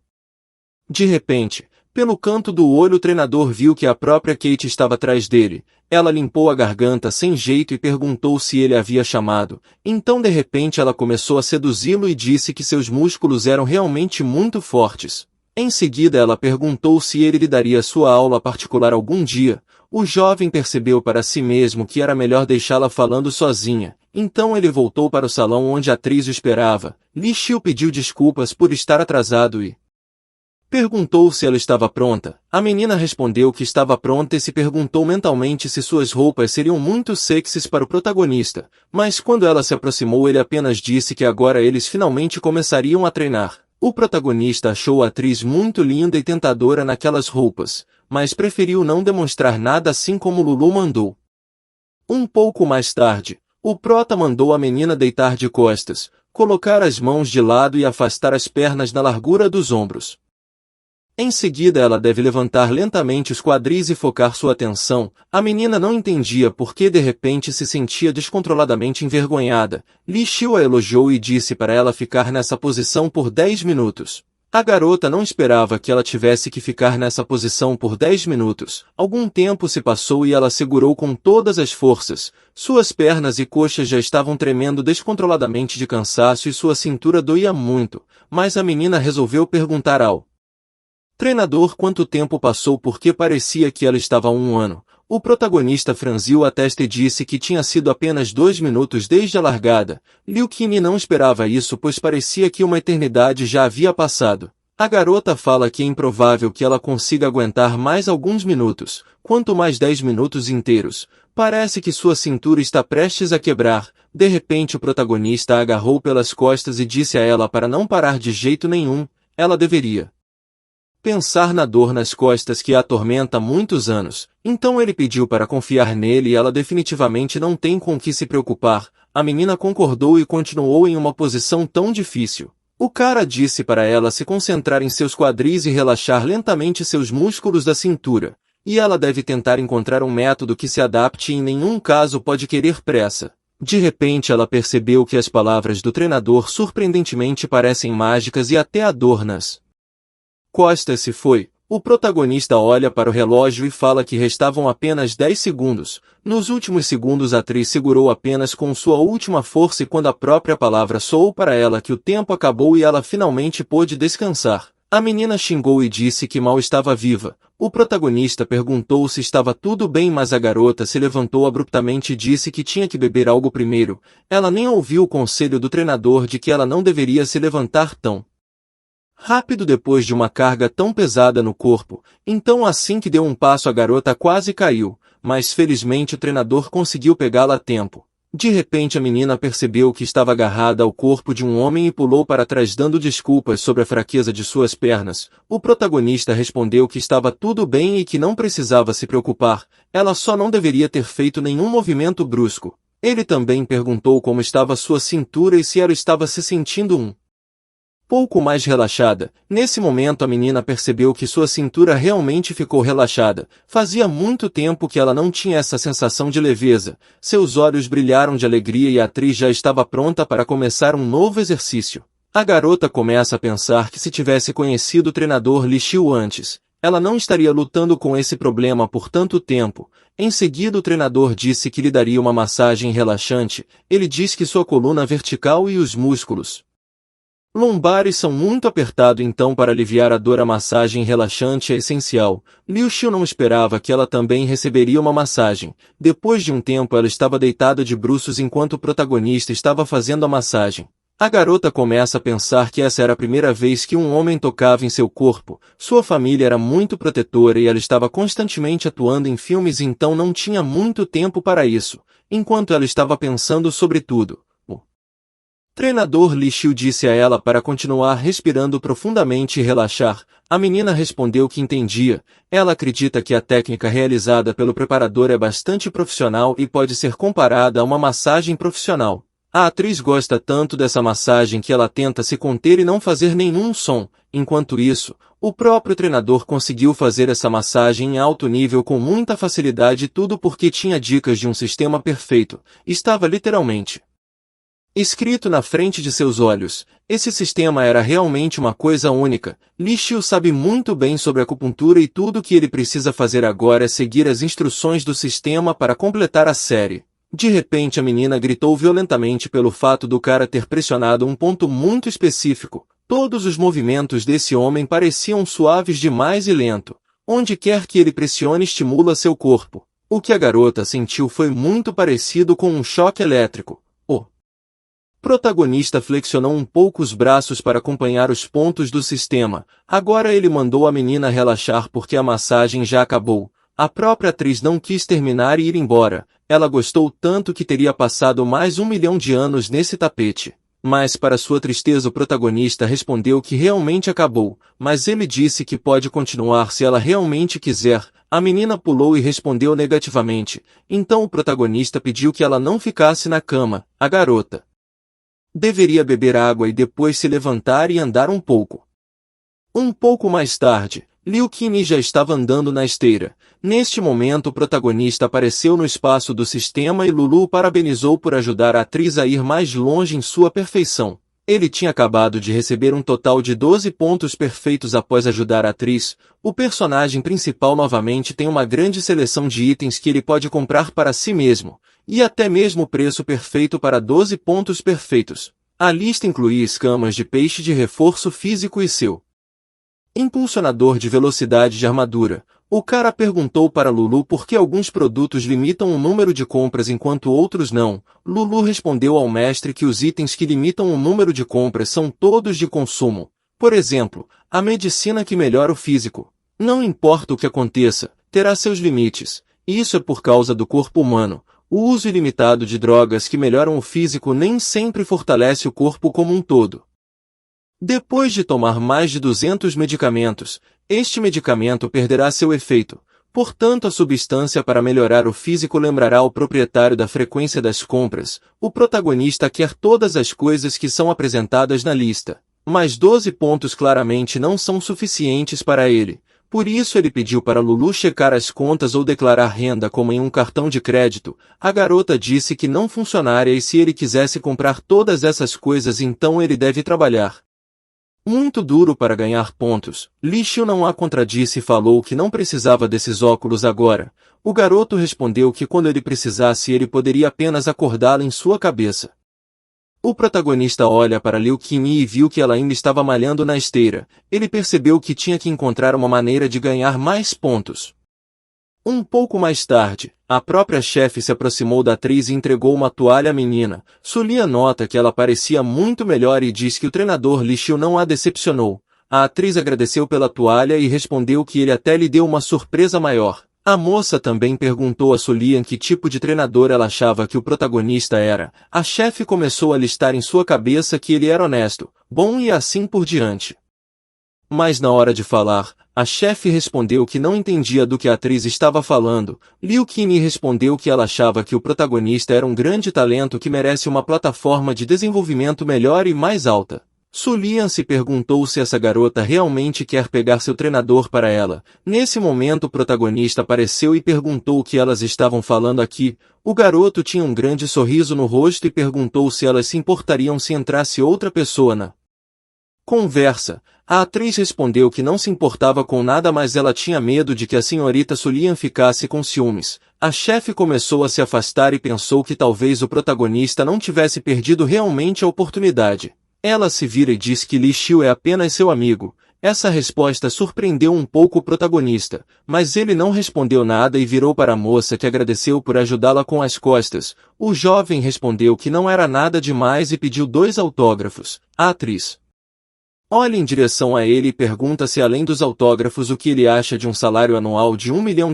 A: De repente, pelo canto do olho o treinador viu que a própria Kate estava atrás dele. Ela limpou a garganta sem jeito e perguntou se ele a havia chamado. Então de repente ela começou a seduzi-lo e disse que seus músculos eram realmente muito fortes. Em seguida ela perguntou se ele lhe daria sua aula particular algum dia. O jovem percebeu para si mesmo que era melhor deixá-la falando sozinha. Então ele voltou para o salão onde a atriz o esperava. Li Xiu pediu desculpas por estar atrasado e perguntou se ela estava pronta. A menina respondeu que estava pronta e se perguntou mentalmente se suas roupas seriam muito sexys para o protagonista. Mas quando ela se aproximou ele apenas disse que agora eles finalmente começariam a treinar. O protagonista achou a atriz muito linda e tentadora naquelas roupas, mas preferiu não demonstrar nada assim como Lulu mandou. Um pouco mais tarde, o prota mandou a menina deitar de costas, colocar as mãos de lado e afastar as pernas na largura dos ombros. Em seguida ela deve levantar lentamente os quadris e focar sua atenção. A menina não entendia por que de repente se sentia descontroladamente envergonhada. Li Xiu a elogiou e disse para ela ficar nessa posição por 10 minutos. A garota não esperava que ela tivesse que ficar nessa posição por 10 minutos. Algum tempo se passou e ela segurou com todas as forças. Suas pernas e coxas já estavam tremendo descontroladamente de cansaço e sua cintura doía muito, mas a menina resolveu perguntar ao treinador quanto tempo passou porque parecia que ela estava há 1 ano. O protagonista franziu a testa e disse que tinha sido apenas 2 minutos desde a largada. Liu Qinyi não esperava isso pois parecia que uma eternidade já havia passado. A garota fala que é improvável que ela consiga aguentar mais alguns minutos, quanto mais 10 minutos inteiros. Parece que sua cintura está prestes a quebrar. De repente o protagonista a agarrou pelas costas e disse a ela para não parar de jeito nenhum. Ela deveria pensar na dor nas costas que a atormenta há muitos anos. Então ele pediu para confiar nele e ela definitivamente não tem com o que se preocupar. A menina concordou e continuou em uma posição tão difícil. O cara disse para ela se concentrar em seus quadris e relaxar lentamente seus músculos da cintura. E ela deve tentar encontrar um método que se adapte e em nenhum caso pode querer pressa. De repente ela percebeu que as palavras do treinador surpreendentemente parecem mágicas e até a dor nas costas se foi. O protagonista olha para o relógio e fala que restavam apenas 10 segundos. Nos últimos segundos a atriz segurou apenas com sua última força e quando a própria palavra soou para ela que o tempo acabou e ela finalmente pôde descansar. A menina xingou e disse que mal estava viva. O protagonista perguntou se estava tudo bem mas a garota se levantou abruptamente e disse que tinha que beber algo primeiro. Ela nem ouviu o conselho do treinador de que ela não deveria se levantar tão rápido depois de uma carga tão pesada no corpo. Então assim que deu um passo a garota quase caiu, mas felizmente o treinador conseguiu pegá-la a tempo. De repente a menina percebeu que estava agarrada ao corpo de um homem e pulou para trás dando desculpas sobre a fraqueza de suas pernas. O protagonista respondeu que estava tudo bem e que não precisava se preocupar, ela só não deveria ter feito nenhum movimento brusco. Ele também perguntou como estava sua cintura e se ela estava se sentindo pouco mais relaxada. Nesse momento a menina percebeu que sua cintura realmente ficou relaxada. Fazia muito tempo que ela não tinha essa sensação de leveza. Seus olhos brilharam de alegria e a atriz já estava pronta para começar um novo exercício. A garota começa a pensar que se tivesse conhecido o treinador Li Xiu antes, ela não estaria lutando com esse problema por tanto tempo. Em seguida o treinador disse que lhe daria uma massagem relaxante. Ele diz que sua coluna vertical e os músculos lombares são muito apertados então para aliviar a dor a massagem relaxante é essencial. Liu Xiu não esperava que ela também receberia uma massagem. Depois de um tempo ela estava deitada de bruços enquanto o protagonista estava fazendo a massagem. A garota começa a pensar que essa era a primeira vez que um homem tocava em seu corpo. Sua família era muito protetora e ela estava constantemente atuando em filmes então não tinha muito tempo para isso. Enquanto ela estava pensando sobre tudo, treinador Li Xiu disse a ela para continuar respirando profundamente e relaxar. A menina respondeu que entendia. Ela acredita que a técnica realizada pelo preparador é bastante profissional e pode ser comparada a uma massagem profissional. A atriz gosta tanto dessa massagem que ela tenta se conter e não fazer nenhum som. Enquanto isso, o próprio treinador conseguiu fazer essa massagem em alto nível com muita facilidade, tudo porque tinha dicas de um sistema perfeito. Estava literalmente escrito na frente de seus olhos. Esse sistema era realmente uma coisa única. Li Xiu sabe muito bem sobre acupuntura e tudo o que ele precisa fazer agora é seguir as instruções do sistema para completar a série. De repente a menina gritou violentamente pelo fato do cara ter pressionado um ponto muito específico. Todos os movimentos desse homem pareciam suaves demais e lento. Onde quer que ele pressione estimula seu corpo. O que a garota sentiu foi muito parecido com um choque elétrico. O protagonista flexionou um pouco os braços para acompanhar os pontos do sistema. Agora ele mandou a menina relaxar porque a massagem já acabou. A própria atriz não quis terminar e ir embora. Ela gostou tanto que teria passado mais 1 milhão de anos nesse tapete. Mas para sua tristeza o protagonista respondeu que realmente acabou, mas ele disse que pode continuar se ela realmente quiser. A menina pulou e respondeu negativamente. Então o protagonista pediu que ela não ficasse na cama. A garota deveria beber água e depois se levantar e andar um pouco. Um pouco mais tarde, Liu Qinyi já estava andando na esteira. Neste momento o protagonista apareceu no espaço do sistema e Lulu o parabenizou por ajudar a atriz a ir mais longe em sua perfeição. Ele tinha acabado de receber um total de 12 pontos perfeitos após ajudar a atriz. O personagem principal novamente tem uma grande seleção de itens que ele pode comprar para si mesmo, e até mesmo o preço perfeito para 12 pontos perfeitos. A lista incluía escamas de peixe de reforço físico e seu impulsionador de velocidade de armadura. O cara perguntou para Lulu por que alguns produtos limitam o número de compras enquanto outros não. Lulu respondeu ao mestre que os itens que limitam o número de compras são todos de consumo. Por exemplo, a medicina que melhora o físico. Não importa o que aconteça, terá seus limites. Isso é por causa do corpo humano. O uso ilimitado de drogas que melhoram o físico nem sempre fortalece o corpo como um todo. Depois de tomar mais de 200 medicamentos, este medicamento perderá seu efeito. Portanto, a substância para melhorar o físico lembrará o proprietário da frequência das compras. O protagonista quer todas as coisas que são apresentadas na lista, mas 12 pontos claramente não são suficientes para ele. Por isso ele pediu para Lulu checar as contas ou declarar renda como em um cartão de crédito. A garota disse que não funcionaria e se ele quisesse comprar todas essas coisas então ele deve trabalhar muito duro para ganhar pontos. Li Xiu não a contradisse e falou que não precisava desses óculos agora. O garoto respondeu que quando ele precisasse ele poderia apenas acordá-la em sua cabeça. O protagonista olha para Liu Qinyi e viu que ela ainda estava malhando na esteira. Ele percebeu que tinha que encontrar uma maneira de ganhar mais pontos. Um pouco mais tarde, a própria chefe se aproximou da atriz e entregou uma toalha à menina. Sulia nota que ela parecia muito melhor e diz que o treinador Li Xiu não a decepcionou. A atriz agradeceu pela toalha e respondeu que ele até lhe deu uma surpresa maior. A moça também perguntou a Sulian que tipo de treinador ela achava que o protagonista era. A chefe começou a listar em sua cabeça que ele era honesto, bom e assim por diante. Mas na hora de falar, a chefe respondeu que não entendia do que a atriz estava falando. Liu Qinyi respondeu que ela achava que o protagonista era um grande talento que merece uma plataforma de desenvolvimento melhor e mais alta. Sulian se perguntou se essa garota realmente quer pegar seu treinador para ela. Nesse momento o protagonista apareceu e perguntou o que elas estavam falando aqui. O garoto tinha um grande sorriso no rosto e perguntou se elas se importariam se entrasse outra pessoa na conversa. A atriz respondeu que não se importava com nada, mas ela tinha medo de que a senhorita Sulian ficasse com ciúmes. A chefe começou a se afastar e pensou que talvez o protagonista não tivesse perdido realmente a oportunidade. Ela se vira e diz que Li Xiu é apenas seu amigo. Essa resposta surpreendeu um pouco o protagonista, mas ele não respondeu nada e virou para a moça que agradeceu por ajudá-la com as costas. O jovem respondeu que não era nada demais e pediu 2 autógrafos. A atriz olha em direção a ele e pergunta se além dos autógrafos o que ele acha de um salário anual de $1 milhão.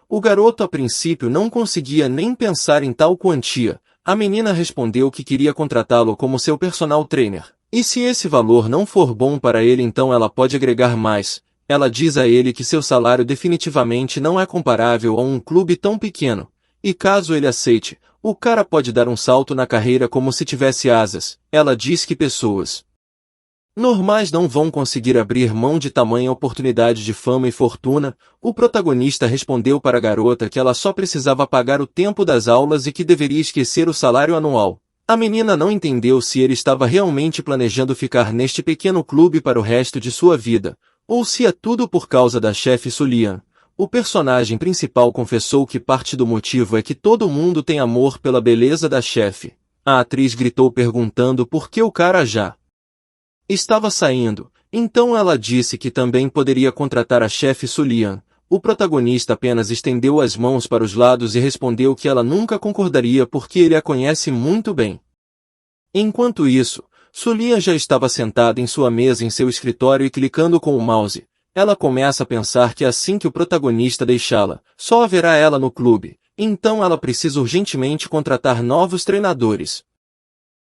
A: O garoto a princípio não conseguia nem pensar em tal quantia. A menina respondeu que queria contratá-lo como seu personal trainer. E se esse valor não for bom para ele então ela pode agregar mais. Ela diz a ele que seu salário definitivamente não é comparável a um clube tão pequeno. E caso ele aceite, o cara pode dar um salto na carreira como se tivesse asas. Ela diz que pessoas normais não vão conseguir abrir mão de tamanha oportunidade de fama e fortuna. O protagonista respondeu para a garota que ela só precisava pagar o tempo das aulas e que deveria esquecer o salário anual. A menina não entendeu se ele estava realmente planejando ficar neste pequeno clube para o resto de sua vida, ou se é tudo por causa da chefe Sulian. O personagem principal confessou que parte do motivo é que todo mundo tem amor pela beleza da chefe. A atriz gritou perguntando por que o cara já estava saindo. Então ela disse que também poderia contratar a chefe Sulian. O protagonista apenas estendeu as mãos para os lados e respondeu que ela nunca concordaria porque ele a conhece muito bem. Enquanto isso, Sulian já estava sentada em sua mesa em seu escritório e clicando com o mouse. Ela começa a pensar que assim que o protagonista deixá-la, só haverá ela no clube. Então ela precisa urgentemente contratar novos treinadores.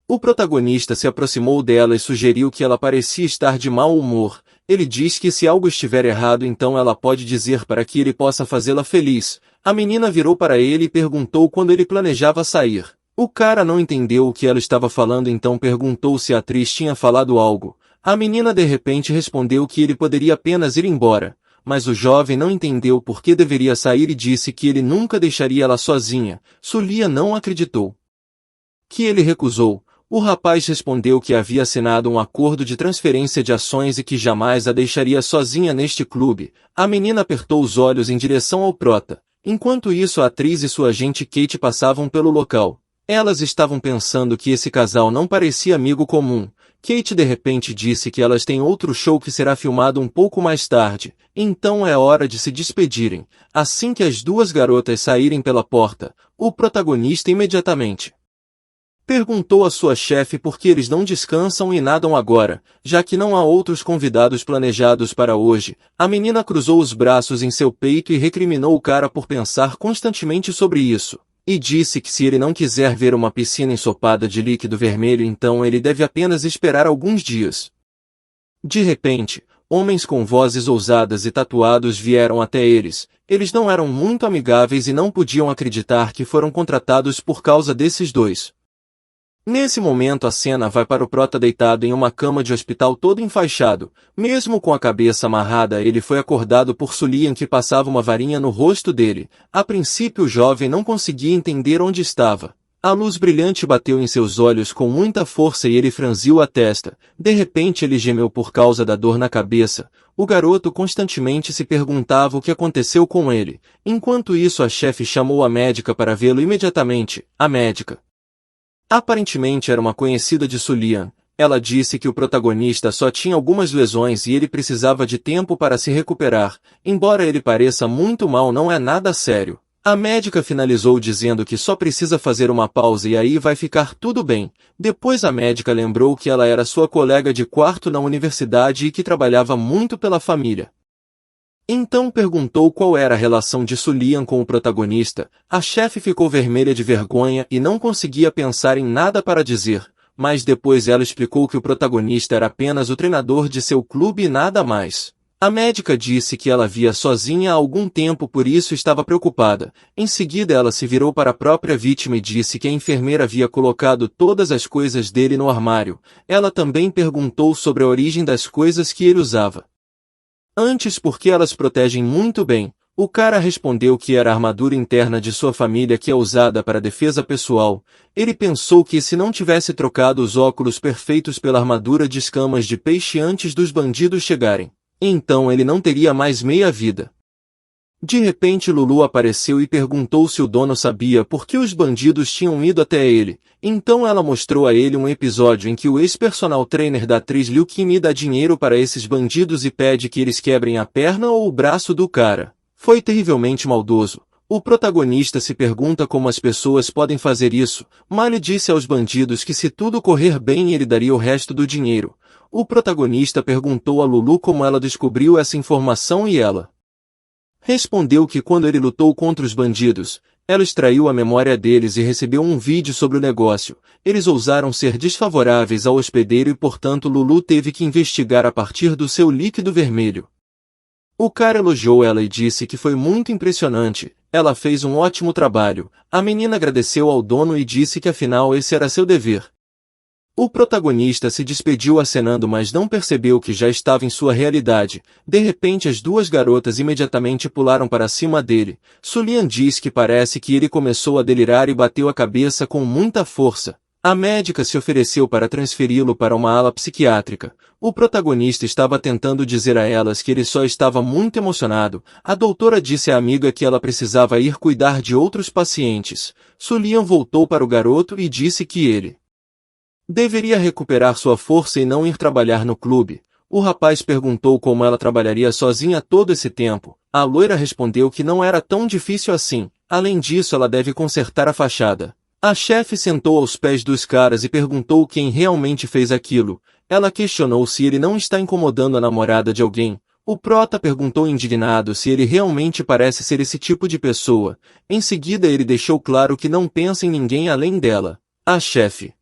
A: O protagonista se aproximou dela e sugeriu que ela parecia estar de mau humor. Ele diz que se algo estiver errado então ela pode dizer para que ele possa fazê-la feliz. A menina virou para ele e perguntou quando ele planejava sair. O cara não entendeu o que ela estava falando então perguntou se a atriz tinha falado algo. A menina de repente respondeu que ele poderia apenas ir embora. Mas o jovem não entendeu por que deveria sair e disse que ele nunca deixaria ela sozinha. Sulia não acreditou que ele recusou. O rapaz respondeu que havia assinado um acordo de transferência de ações e que jamais a deixaria sozinha neste clube. A menina apertou os olhos em direção ao prota. Enquanto isso, a atriz e sua agente Kate passavam pelo local. Elas estavam pensando que esse casal não parecia amigo comum. Kate de repente disse que elas têm outro show que será filmado um pouco mais tarde, então é hora de se despedirem. Assim que as duas garotas saírem pela porta, o protagonista imediatamente perguntou à sua chefe por que eles não descansam e nadam agora, já que não há outros convidados planejados para hoje. A menina cruzou os braços em seu peito e recriminou o cara por pensar constantemente sobre isso. E disse que se ele não quiser ver uma piscina ensopada de líquido vermelho, então ele deve apenas esperar alguns dias. De repente, homens com vozes ousadas e tatuados vieram até eles. Eles não eram muito amigáveis e não podiam acreditar que foram contratados por causa desses dois. Nesse momento a cena vai para o prota deitado em uma cama de hospital todo enfaixado. Mesmo com a cabeça amarrada, ele foi acordado por Sulian, que passava uma varinha no rosto dele. A princípio o jovem não conseguia entender onde estava. A luz brilhante bateu em seus olhos com muita força e ele franziu a testa. De repente ele gemeu por causa da dor na cabeça. O garoto constantemente se perguntava o que aconteceu com ele. Enquanto isso, a chefe chamou a médica para vê-lo imediatamente. A médica aparentemente era uma conhecida de Sulian. Ela disse que o protagonista só tinha algumas lesões e ele precisava de tempo para se recuperar. Embora ele pareça muito mal, não é nada sério. A médica finalizou dizendo que só precisa fazer uma pausa e aí vai ficar tudo bem. Depois a médica lembrou que ela era sua colega de quarto na universidade e que trabalhava muito pela família. Então perguntou qual era a relação de Sulian com o protagonista. A chefe ficou vermelha de vergonha e não conseguia pensar em nada para dizer, mas depois ela explicou que o protagonista era apenas o treinador de seu clube e nada mais. A médica disse que ela via sozinha há algum tempo, por isso estava preocupada. Em seguida ela se virou para a própria vítima e disse que a enfermeira havia colocado todas as coisas dele no armário. Ela também perguntou sobre a origem das coisas que ele usava. Antes, porque elas protegem muito bem. O cara respondeu que era a armadura interna de sua família que é usada para defesa pessoal. Ele pensou que se não tivesse trocado os óculos perfeitos pela armadura de escamas de peixe antes dos bandidos chegarem, então ele não teria mais meia vida. De repente Lulu apareceu e perguntou se o dono sabia por que os bandidos tinham ido até ele. Então ela mostrou a ele um episódio em que o ex-personal trainer da atriz Liu Kimi dá dinheiro para esses bandidos e pede que eles quebrem a perna ou o braço do cara. Foi terrivelmente maldoso. O protagonista se pergunta como as pessoas podem fazer isso. Miley disse aos bandidos que se tudo correr bem ele daria o resto do dinheiro. O protagonista perguntou a Lulu como ela descobriu essa informação e ela respondeu que quando ele lutou contra os bandidos, ela extraiu a memória deles e recebeu um vídeo sobre o negócio. Eles ousaram ser desfavoráveis ao hospedeiro e portanto Lulu teve que investigar a partir do seu líquido vermelho. O cara elogiou ela e disse que foi muito impressionante. Ela fez um ótimo trabalho. A menina agradeceu ao dono e disse que afinal esse era seu dever. O protagonista se despediu acenando, mas não percebeu que já estava em sua realidade. De repente as duas garotas imediatamente pularam para cima dele. Sulian diz que parece que ele começou a delirar e bateu a cabeça com muita força. A médica se ofereceu para transferi-lo para uma ala psiquiátrica. O protagonista estava tentando dizer a elas que ele só estava muito emocionado. A doutora disse à amiga que ela precisava ir cuidar de outros pacientes. Sulian voltou para o garoto e disse que ele deveria recuperar sua força e não ir trabalhar no clube. O rapaz perguntou como ela trabalharia sozinha todo esse tempo. A loira respondeu que não era tão difícil assim. Além disso, ela deve consertar a fachada. A chefe sentou aos pés dos caras e perguntou quem realmente fez aquilo. Ela questionou se ele não está incomodando a namorada de alguém. O prota perguntou indignado se ele realmente parece ser esse tipo de pessoa. Em seguida ele deixou claro que não pensa em ninguém além dela. A chefe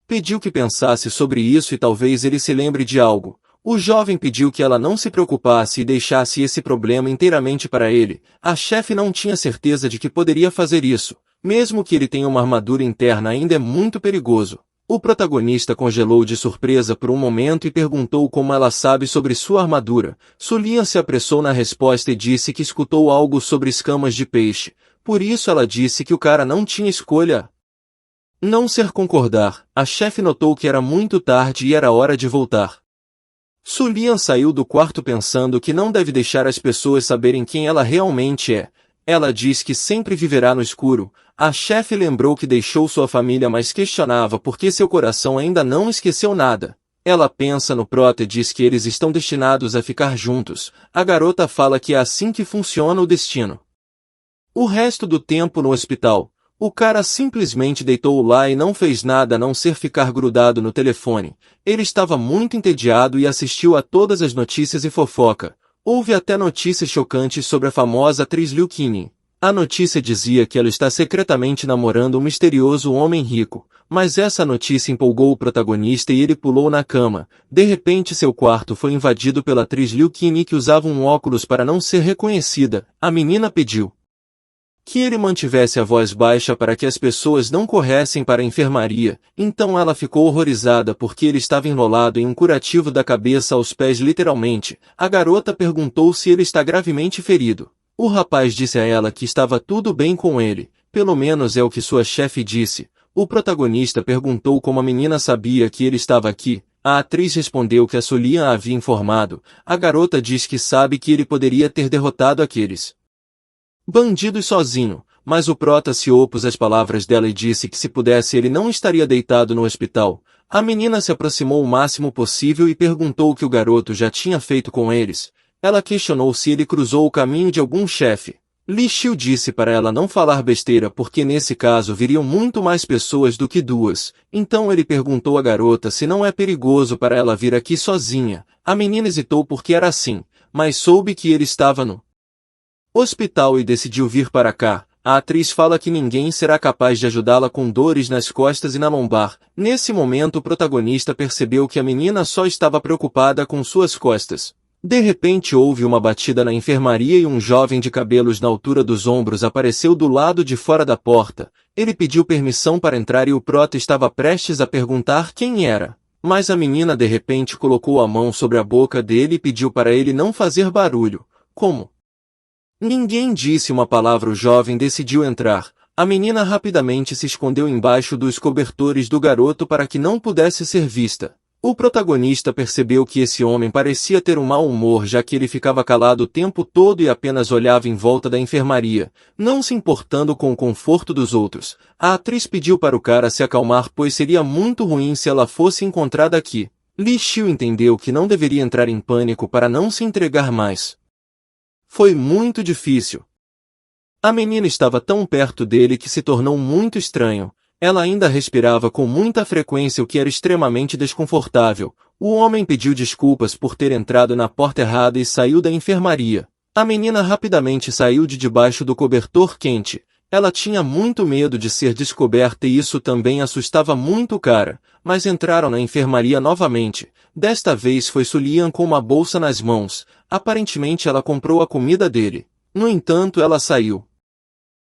A: pediu que pensasse sobre isso e talvez ele se lembre de algo. O jovem pediu que ela não se preocupasse e deixasse esse problema inteiramente para ele. A chefe não tinha certeza de que poderia fazer isso. Mesmo que ele tenha uma armadura interna, ainda é muito perigoso. O protagonista congelou de surpresa por um momento e perguntou como ela sabe sobre sua armadura. Sulian se apressou na resposta e disse que escutou algo sobre escamas de peixe. Por isso ela disse que o cara não tinha escolha. Não ser concordar, a chefe notou que era muito tarde e era hora de voltar. Sulian saiu do quarto pensando que não deve deixar as pessoas saberem quem ela realmente é. Ela diz que sempre viverá no escuro. A chefe lembrou que deixou sua família, mas questionava porque seu coração ainda não esqueceu nada. Ela pensa no Prota e diz que eles estão destinados a ficar juntos. A garota fala que é assim que funciona o destino. O resto do tempo no hospital, o cara simplesmente deitou lá e não fez nada a não ser ficar grudado no telefone. Ele estava muito entediado e assistiu a todas as notícias e fofoca. Houve até notícias chocantes sobre a famosa atriz Liu Qinyin. A notícia dizia que ela está secretamente namorando um misterioso homem rico, mas essa notícia empolgou o protagonista e ele pulou na cama. De repente seu quarto foi invadido pela atriz Liu Qinyin que usava um óculos para não ser reconhecida. A menina pediu que ele mantivesse a voz baixa para que as pessoas não corressem para a enfermaria, então ela ficou horrorizada porque ele estava enrolado em um curativo da cabeça aos pés literalmente. A garota perguntou se ele está gravemente ferido. O rapaz disse a ela que estava tudo bem com ele, pelo menos é o que sua chefe disse. O protagonista perguntou como a menina sabia que ele estava aqui. A atriz respondeu que a Sulian a havia informado. A garota diz que sabe que ele poderia ter derrotado aqueles bandidos sozinho, mas o Prota se opôs às palavras dela e disse que se pudesse ele não estaria deitado no hospital. A menina se aproximou o máximo possível e perguntou o que o garoto já tinha feito com eles. Ela questionou se ele cruzou o caminho de algum chefe. Li Xiu disse para ela não falar besteira porque nesse caso viriam muito mais pessoas do que duas. Então ele perguntou à garota se não é perigoso para ela vir aqui sozinha. A menina hesitou porque era assim, mas soube que ele estava no hospital e decidiu vir para cá. A atriz fala que ninguém será capaz de ajudá-la com dores nas costas e na lombar. Nesse momento o protagonista percebeu que a menina só estava preocupada com suas costas. De repente houve uma batida na enfermaria e um jovem de cabelos na altura dos ombros apareceu do lado de fora da porta. Ele pediu permissão para entrar e o Prota estava prestes a perguntar quem era. Mas a menina de repente colocou a mão sobre a boca dele e pediu para ele não fazer barulho. Como ninguém disse uma palavra, o jovem decidiu entrar. A menina rapidamente se escondeu embaixo dos cobertores do garoto para que não pudesse ser vista. O protagonista percebeu que esse homem parecia ter um mau humor já que ele ficava calado o tempo todo e apenas olhava em volta da enfermaria, não se importando com o conforto dos outros. A atriz pediu para o cara se acalmar pois seria muito ruim se ela fosse encontrada aqui. Li Xiu entendeu que não deveria entrar em pânico para não se entregar mais. Foi muito difícil. A menina estava tão perto dele que se tornou muito estranho. Ela ainda respirava com muita frequência, o que era extremamente desconfortável. O homem pediu desculpas por ter entrado na porta errada e saiu da enfermaria. A menina rapidamente saiu de debaixo do cobertor quente. Ela tinha muito medo de ser descoberta e isso também assustava muito o cara. Mas entraram na enfermaria novamente. Desta vez foi Sulian com uma bolsa nas mãos. Aparentemente ela comprou a comida dele. No entanto, ela saiu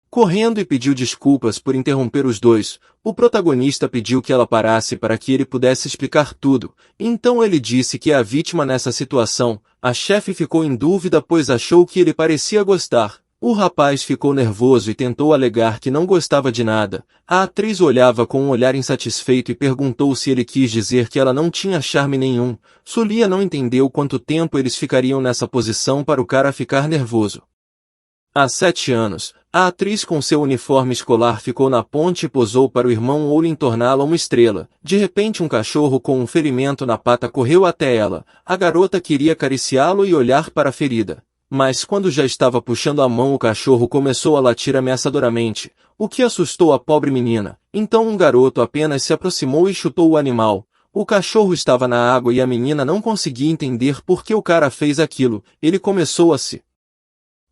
A: correndo e pediu desculpas por interromper os dois. O protagonista pediu que ela parasse para que ele pudesse explicar tudo. Então ele disse que é a vítima nessa situação. A chefe ficou em dúvida pois achou que ele parecia gostar. O rapaz ficou nervoso e tentou alegar que não gostava de nada. A atriz olhava com um olhar insatisfeito e perguntou se ele quis dizer que ela não tinha charme nenhum. Sulia não entendeu quanto tempo eles ficariam nessa posição para o cara ficar nervoso. Há 7 anos, a atriz com seu uniforme escolar ficou na ponte e posou para o irmão Olin torná-la uma estrela. De repente um cachorro com um ferimento na pata correu até ela. A garota queria acariciá-lo e olhar para a ferida. Mas quando já estava puxando a mão o cachorro começou a latir ameaçadoramente, o que assustou a pobre menina. Então um garoto apenas se aproximou e chutou o animal. O cachorro estava na água e a menina não conseguia entender por que o cara fez aquilo. Ele começou a se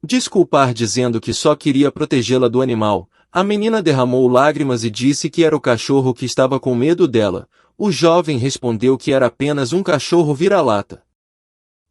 A: desculpar dizendo que só queria protegê-la do animal. A menina derramou lágrimas e disse que era o cachorro que estava com medo dela. O jovem respondeu que era apenas um cachorro vira-lata.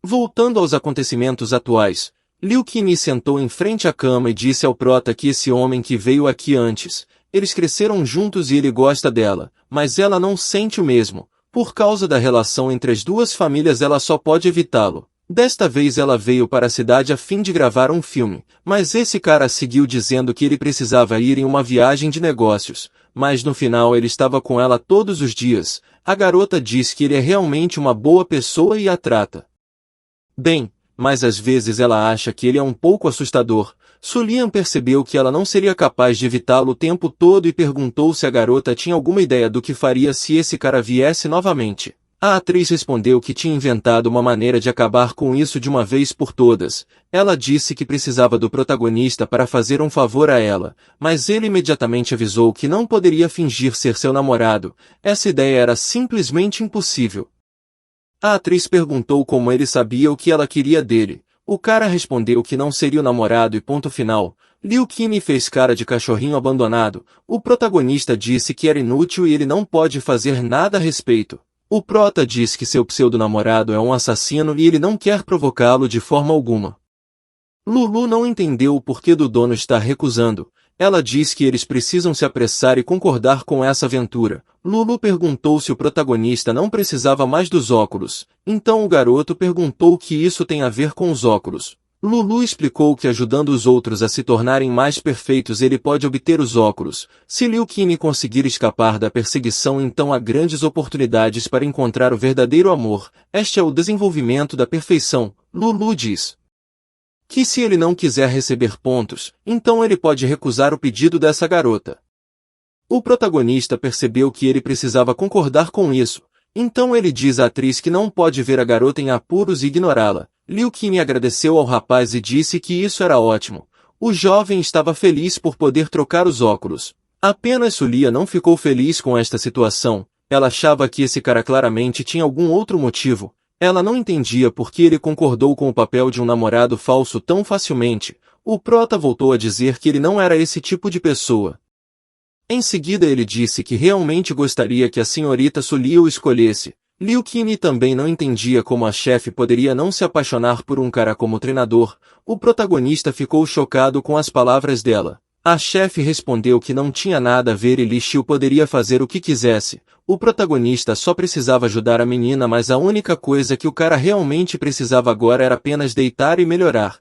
A: Voltando aos acontecimentos atuais, Liu Qinyi sentou em frente à cama e disse ao Prota que esse homem que veio aqui antes, eles cresceram juntos e ele gosta dela, mas ela não sente o mesmo. Por causa da relação entre as duas famílias ela só pode evitá-lo. Desta vez ela veio para a cidade a fim de gravar um filme, mas esse cara seguiu dizendo que ele precisava ir em uma viagem de negócios. mas no final ele estava com ela todos os dias. A garota diz que ele é realmente uma boa pessoa e a trata bem, mas às vezes ela acha que ele é um pouco assustador. Sulian percebeu que ela não seria capaz de evitá-lo o tempo todo e perguntou se a garota tinha alguma ideia do que faria se esse cara viesse novamente. A atriz respondeu que tinha inventado uma maneira de acabar com isso de uma vez por todas. Ela disse que precisava do protagonista para fazer um favor a ela, mas ele imediatamente avisou que não poderia fingir ser seu namorado. Essa ideia era simplesmente impossível. A atriz perguntou como ele sabia o que ela queria dele. O cara respondeu que não seria o namorado e ponto final. Liu Qin fez cara de cachorrinho abandonado. O protagonista disse que era inútil e ele não pode fazer nada a respeito. O prota diz que seu pseudo-namorado é um assassino e ele não quer provocá-lo de forma alguma. Lulu não entendeu o porquê do dono estar recusando. Ela diz que eles precisam se apressar e concordar com essa aventura. Lulu perguntou se o protagonista não precisava mais dos óculos. Então o garoto perguntou o que isso tem a ver com os óculos. Lulu explicou que ajudando os outros a se tornarem mais perfeitos ele pode obter os óculos. Se Liu Qin conseguir escapar da perseguição, então há grandes oportunidades para encontrar o verdadeiro amor. Este é o desenvolvimento da perfeição. Lulu diz que se ele não quiser receber pontos, então ele pode recusar o pedido dessa garota. O protagonista percebeu que ele precisava concordar com isso, então ele diz à atriz que não pode ver a garota em apuros e ignorá-la. Liu Qin agradeceu ao rapaz e disse que isso era ótimo. O jovem estava feliz por poder trocar os óculos. Apenas Sulia não ficou feliz com esta situação. Ela achava que esse cara claramente tinha algum outro motivo. Ela não entendia por que ele concordou com o papel de um namorado falso tão facilmente. O prota voltou a dizer que ele não era esse tipo de pessoa. Em seguida ele disse que realmente gostaria que a senhorita Sulia o escolhesse. Liu Qin também não entendia como a chefe poderia não se apaixonar por um cara como treinador. O protagonista ficou chocado com as palavras dela. A chefe respondeu que não tinha nada a ver e Li Xiu poderia fazer o que quisesse. O protagonista só precisava ajudar a menina, mas a única coisa que o cara realmente precisava agora era apenas deitar e melhorar.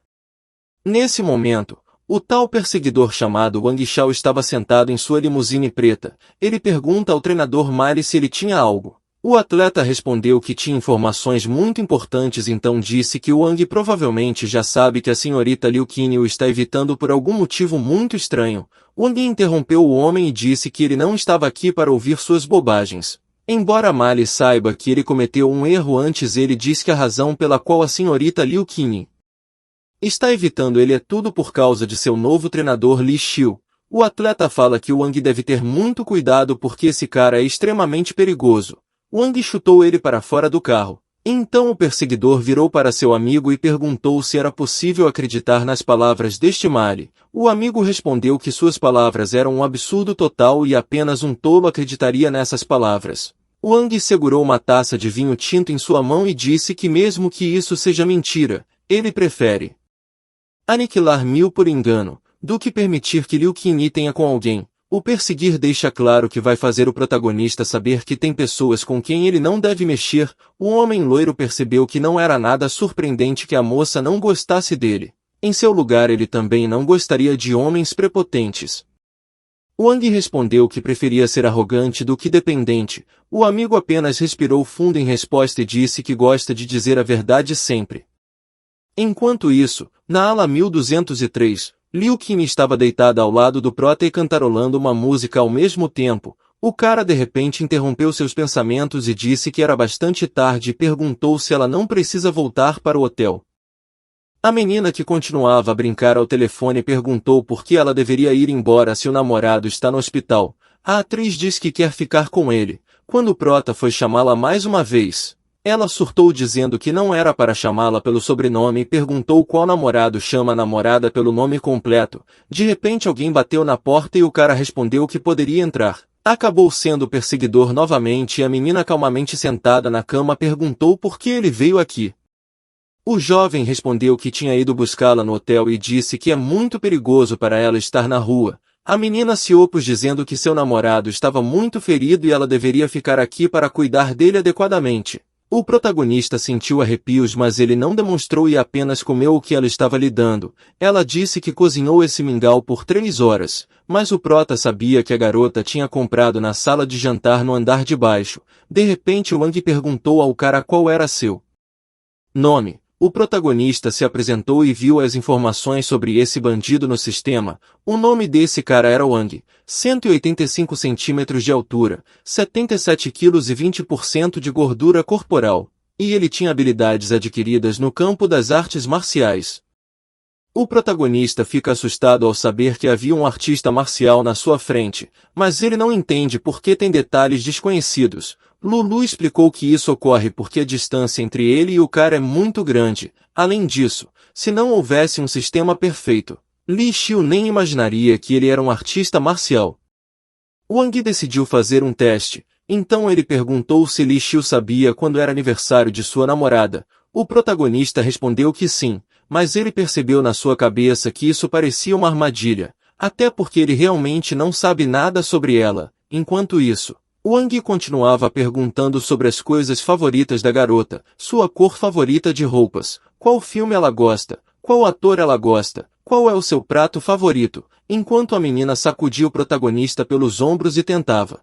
A: Nesse momento, o tal perseguidor chamado Wang Xiao estava sentado em sua limusine preta. Ele pergunta ao treinador Mali se ele tinha algo. O atleta respondeu que tinha informações muito importantes, então disse que Wang provavelmente já sabe que a senhorita Liu Qin o está evitando por algum motivo muito estranho. Wang interrompeu o homem e disse que ele não estava aqui para ouvir suas bobagens. Embora Mali saiba que ele cometeu um erro antes, ele diz que a razão pela qual a senhorita Liu Qin está evitando ele é tudo por causa de seu novo treinador Li Xiu. O atleta fala que Wang deve ter muito cuidado porque esse cara é extremamente perigoso. Wang chutou ele para fora do carro. Então o perseguidor virou para seu amigo e perguntou se era possível acreditar nas palavras deste Mali. O amigo respondeu que suas palavras eram um absurdo total e apenas um tolo acreditaria nessas palavras. Wang segurou uma taça de vinho tinto em sua mão e disse que mesmo que isso seja mentira, ele prefere aniquilar 1000 por engano, do que permitir que Liu Qin tenha com alguém. O perseguir deixa claro que vai fazer o protagonista saber que tem pessoas com quem ele não deve mexer. O homem loiro percebeu que não era nada surpreendente que a moça não gostasse dele. Em seu lugar ele também não gostaria de homens prepotentes. Wang respondeu que preferia ser arrogante do que dependente. O amigo apenas respirou fundo em resposta e disse que gosta de dizer a verdade sempre. Enquanto isso, na ala 1203, Liu Qin estava deitada ao lado do prota e cantarolando uma música ao mesmo tempo. O cara de repente interrompeu seus pensamentos e disse que era bastante tarde e perguntou se ela não precisa voltar para o hotel. A menina, que continuava a brincar ao telefone, perguntou por que ela deveria ir embora se o namorado está no hospital. A atriz diz que quer ficar com ele. Quando o prota foi chamá-la mais uma vez, ela surtou dizendo que não era para chamá-la pelo sobrenome e perguntou qual namorado chama a namorada pelo nome completo. De repente alguém bateu na porta e o cara respondeu que poderia entrar. Acabou sendo o perseguidor novamente e a menina, calmamente sentada na cama, perguntou por que ele veio aqui. O jovem respondeu que tinha ido buscá-la no hotel e disse que é muito perigoso para ela estar na rua. A menina se opôs dizendo que seu namorado estava muito ferido e ela deveria ficar aqui para cuidar dele adequadamente. O protagonista sentiu arrepios, mas ele não demonstrou e apenas comeu o que ela estava lhe dando. Ela disse que cozinhou esse mingau por 3 horas, mas o prota sabia que a garota tinha comprado na sala de jantar no andar de baixo. De repente Wang perguntou ao cara qual era seu nome. O protagonista se apresentou e viu as informações sobre esse bandido no sistema. O nome desse cara era Wang, 185 centímetros de altura, 77 quilos e 20% de gordura corporal, e ele tinha habilidades adquiridas no campo das artes marciais. O protagonista fica assustado ao saber que havia um artista marcial na sua frente, mas ele não entende por que tem detalhes desconhecidos. Lulu explicou que isso ocorre porque a distância entre ele e o cara é muito grande. Além disso, se não houvesse um sistema perfeito, Li Xiu nem imaginaria que ele era um artista marcial. Wang decidiu fazer um teste, então ele perguntou se Li Xiu sabia quando era aniversário de sua namorada. O protagonista respondeu que sim, mas ele percebeu na sua cabeça que isso parecia uma armadilha, até porque ele realmente não sabe nada sobre ela. Enquanto isso, Wang continuava perguntando sobre as coisas favoritas da garota, sua cor favorita de roupas, qual filme ela gosta, qual ator ela gosta, qual é o seu prato favorito, enquanto a menina sacudia o protagonista pelos ombros e tentava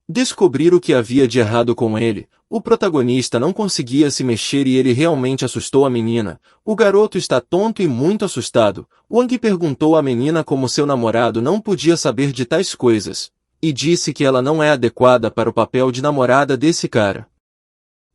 A: descobrir o que havia de errado com ele. O protagonista não conseguia se mexer e ele realmente assustou a menina. O garoto está tonto e muito assustado. Wang perguntou à menina como seu namorado não podia saber de tais coisas, e disse que ela não é adequada para o papel de namorada desse cara.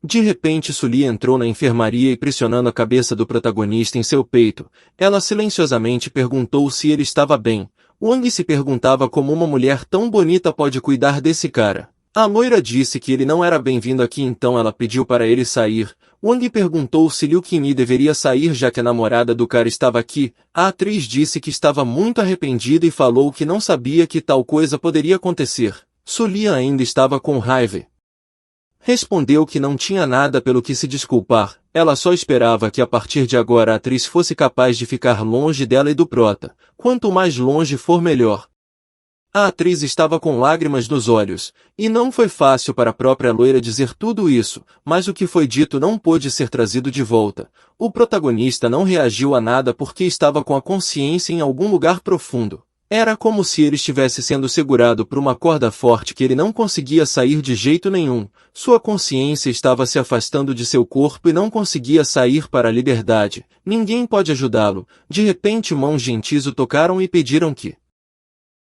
A: De repente Sully entrou na enfermaria e pressionando a cabeça do protagonista em seu peito, ela silenciosamente perguntou se ele estava bem. Wang se perguntava como uma mulher tão bonita pode cuidar desse cara. A loira disse que ele não era bem-vindo aqui, então ela pediu para ele sair. Wang perguntou se Liu Qinyi deveria sair já que a namorada do cara estava aqui. A atriz disse que estava muito arrependida e falou que não sabia que tal coisa poderia acontecer. Sully ainda estava com raiva. Respondeu que não tinha nada pelo que se desculpar, ela só esperava que a partir de agora a atriz fosse capaz de ficar longe dela e do prota. Quanto mais longe for melhor. A atriz estava com lágrimas nos olhos, e não foi fácil para a própria loira dizer tudo isso, mas o que foi dito não pôde ser trazido de volta. O protagonista não reagiu a nada porque estava com a consciência em algum lugar profundo. Era como se ele estivesse sendo segurado por uma corda forte que ele não conseguia sair de jeito nenhum. Sua consciência estava se afastando de seu corpo e não conseguia sair para a liberdade. Ninguém pode ajudá-lo. De repente mãos gentis o tocaram e pediram que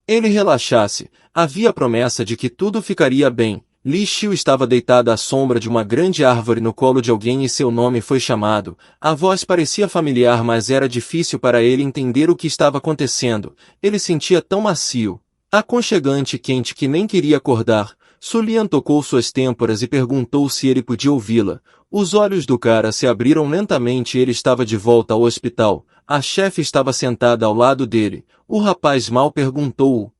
A: ele relaxasse. Havia a promessa de que tudo ficaria bem. Li Xiu estava deitada à sombra de uma grande árvore no colo de alguém e seu nome foi chamado. A voz parecia familiar, mas era difícil para ele entender o que estava acontecendo. Ele sentia tão macio, aconchegante e quente que nem queria acordar. Sulian tocou suas têmporas e perguntou se ele podia ouvi-la. Os olhos do cara se abriram lentamente e ele estava de volta ao hospital. A chefe estava sentada ao lado dele. O rapaz mal perguntou o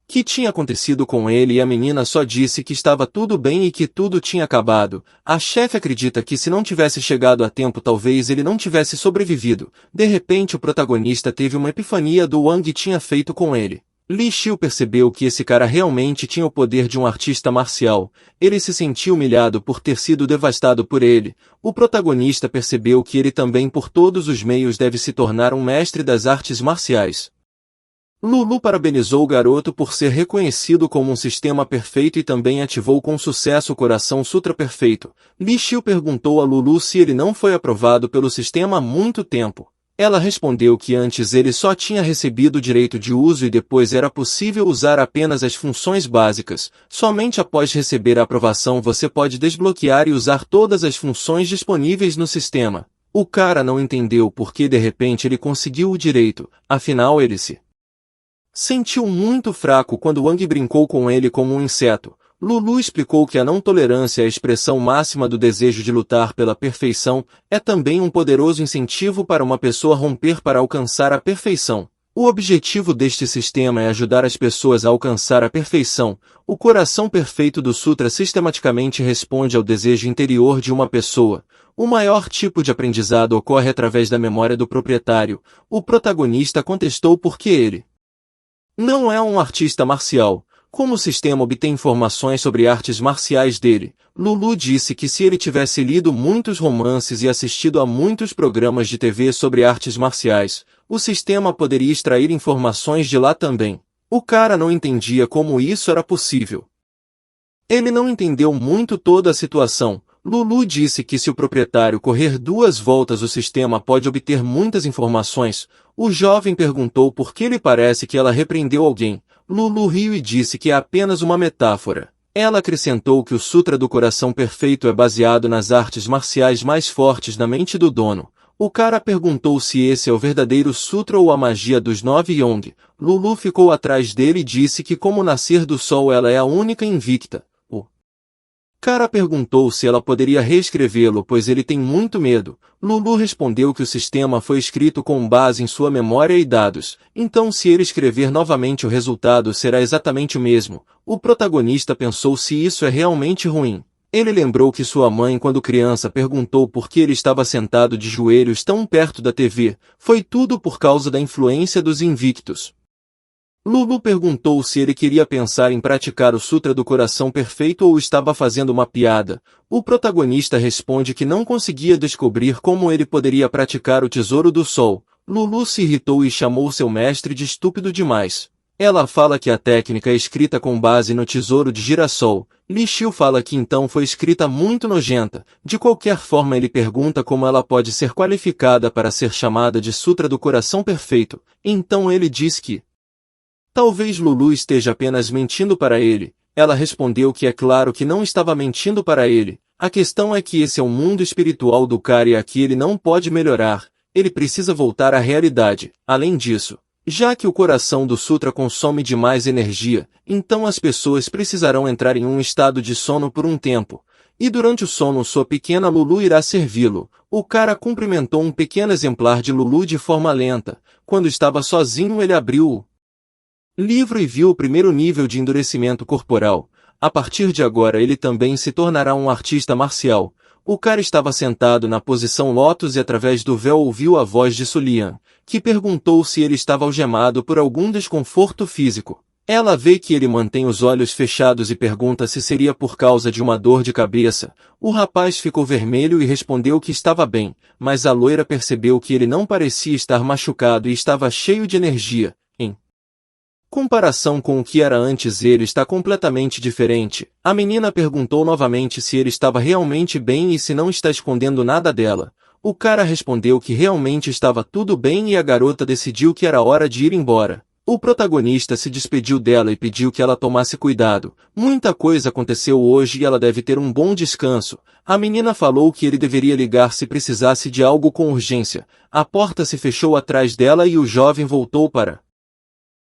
A: que tinha acontecido com ele e a menina só disse que estava tudo bem e que tudo tinha acabado. A chefe acredita que se não tivesse chegado a tempo talvez ele não tivesse sobrevivido. De repente o protagonista teve uma epifania do Wang tinha feito com ele. Li Xiu percebeu que esse cara realmente tinha o poder de um artista marcial. Ele se sentiu humilhado por ter sido devastado por ele. O protagonista percebeu que ele também por todos os meios deve se tornar um mestre das artes marciais. Lulu parabenizou o garoto por ser reconhecido como um sistema perfeito e também ativou com sucesso o coração sutra perfeito. Li Xiu perguntou a Lulu se ele não foi aprovado pelo sistema há muito tempo. Ela respondeu que antes ele só tinha recebido o direito de uso e depois era possível usar apenas as funções básicas. Somente após receber a aprovação você pode desbloquear e usar todas as funções disponíveis no sistema. O cara não entendeu por que de repente ele conseguiu o direito, afinal ele se sentiu muito fraco quando Wang brincou com ele como um inseto. Lulu explicou que a não tolerância é a expressão máxima do desejo de lutar pela perfeição, é também um poderoso incentivo para uma pessoa romper para alcançar a perfeição. O objetivo deste sistema é ajudar as pessoas a alcançar a perfeição. O coração perfeito do Sutra sistematicamente responde ao desejo interior de uma pessoa. O maior tipo de aprendizado ocorre através da memória do proprietário. O protagonista contestou por que ele não é um artista marcial. Como o sistema obtém informações sobre artes marciais dele? Lulu disse que se ele tivesse lido muitos romances e assistido a muitos programas de TV sobre artes marciais, o sistema poderia extrair informações de lá também. O cara não entendia como isso era possível. Ele não entendeu muito toda a situação. Lulu disse que se o proprietário correr 2 voltas o sistema pode obter muitas informações. O jovem perguntou por que lhe parece que ela repreendeu alguém. Lulu riu e disse que é apenas uma metáfora. Ela acrescentou que o Sutra do Coração Perfeito é baseado nas artes marciais mais fortes na mente do dono. O cara perguntou se esse é o verdadeiro sutra ou a magia dos 9 Yong. Lulu ficou atrás dele e disse que como o nascer do sol ela é a única invicta. O cara perguntou se ela poderia reescrevê-lo pois ele tem muito medo. Lulu respondeu que o sistema foi escrito com base em sua memória e dados, então se ele escrever novamente o resultado será exatamente o mesmo. O protagonista pensou se isso é realmente ruim. Ele lembrou que sua mãe quando criança perguntou por que ele estava sentado de joelhos tão perto da TV. Foi tudo por causa da influência dos invictos. Lulu perguntou se ele queria pensar em praticar o Sutra do Coração Perfeito ou estava fazendo uma piada. O protagonista responde que não conseguia descobrir como ele poderia praticar o Tesouro do Sol. Lulu se irritou e chamou seu mestre de estúpido demais. Ela fala que a técnica é escrita com base no Tesouro de Girassol. Li Xiu fala que então foi escrita muito nojenta. De qualquer forma ele pergunta como ela pode ser qualificada para ser chamada de Sutra do Coração Perfeito. Então ele diz que talvez Lulu esteja apenas mentindo para ele. Ela respondeu que é claro que não estava mentindo para ele. A questão é que esse é o mundo espiritual do cara e aqui ele não pode melhorar. Ele precisa voltar à realidade. Além disso, já que o coração do sutra consome demais energia, então as pessoas precisarão entrar em um estado de sono por um tempo. E durante o sono sua pequena Lulu irá servi-lo. O cara cumprimentou um pequeno exemplar de Lulu de forma lenta. Quando estava sozinho ele abriu o livro e viu o primeiro nível de endurecimento corporal. A partir de agora ele também se tornará um artista marcial. O cara estava sentado na posição lótus e através do véu ouviu a voz de Sulian, que perguntou se ele estava algemado por algum desconforto físico. Ela vê que ele mantém os olhos fechados e pergunta se seria por causa de uma dor de cabeça. O rapaz ficou vermelho e respondeu que estava bem, mas a loira percebeu que ele não parecia estar machucado e estava cheio de energia. Em comparação com o que era antes ele está completamente diferente. A menina perguntou novamente se ele estava realmente bem e se não está escondendo nada dela. O cara respondeu que realmente estava tudo bem e a garota decidiu que era hora de ir embora. O protagonista se despediu dela e pediu que ela tomasse cuidado. Muita coisa aconteceu hoje e ela deve ter um bom descanso. A menina falou que ele deveria ligar se precisasse de algo com urgência. A porta se fechou atrás dela e o jovem voltou para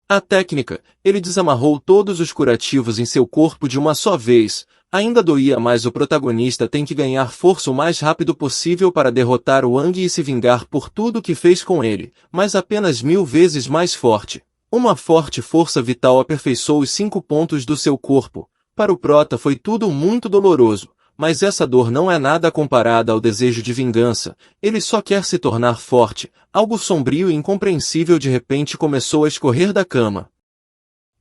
A: a técnica. Ele desamarrou todos os curativos em seu corpo de uma só vez. Ainda doía, mas o protagonista tem que ganhar força o mais rápido possível para derrotar o Wang e se vingar por tudo que fez com ele, mas apenas 1000 vezes mais forte. Uma forte força vital aperfeiçoou os 5 pontos do seu corpo. Para o prota foi tudo muito doloroso, mas essa dor não é nada comparada ao desejo de vingança. Ele só quer se tornar forte. Algo sombrio e incompreensível de repente começou a escorrer da cama.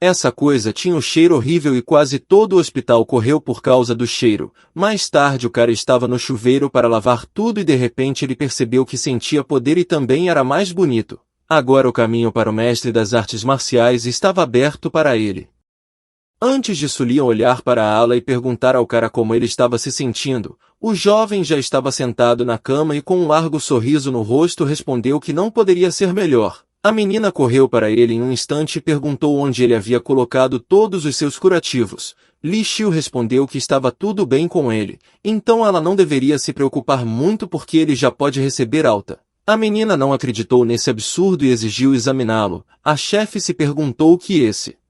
A: Essa coisa tinha um cheiro horrível e quase todo o hospital correu por causa do cheiro. Mais tarde o cara estava no chuveiro para lavar tudo e de repente ele percebeu que sentia poder e também era mais bonito. Agora o caminho para o mestre das artes marciais estava aberto para ele. Antes de Sulian olhar para a ala e perguntar ao cara como ele estava se sentindo, o jovem já estava sentado na cama e com um largo sorriso no rosto respondeu que não poderia ser melhor. A menina correu para ele em um instante e perguntou onde ele havia colocado todos os seus curativos. Li Xiu respondeu que estava tudo bem com ele, então ela não deveria se preocupar muito porque ele já pode receber alta. A menina não acreditou nesse absurdo e exigiu examiná-lo. A chefe se perguntou o que esse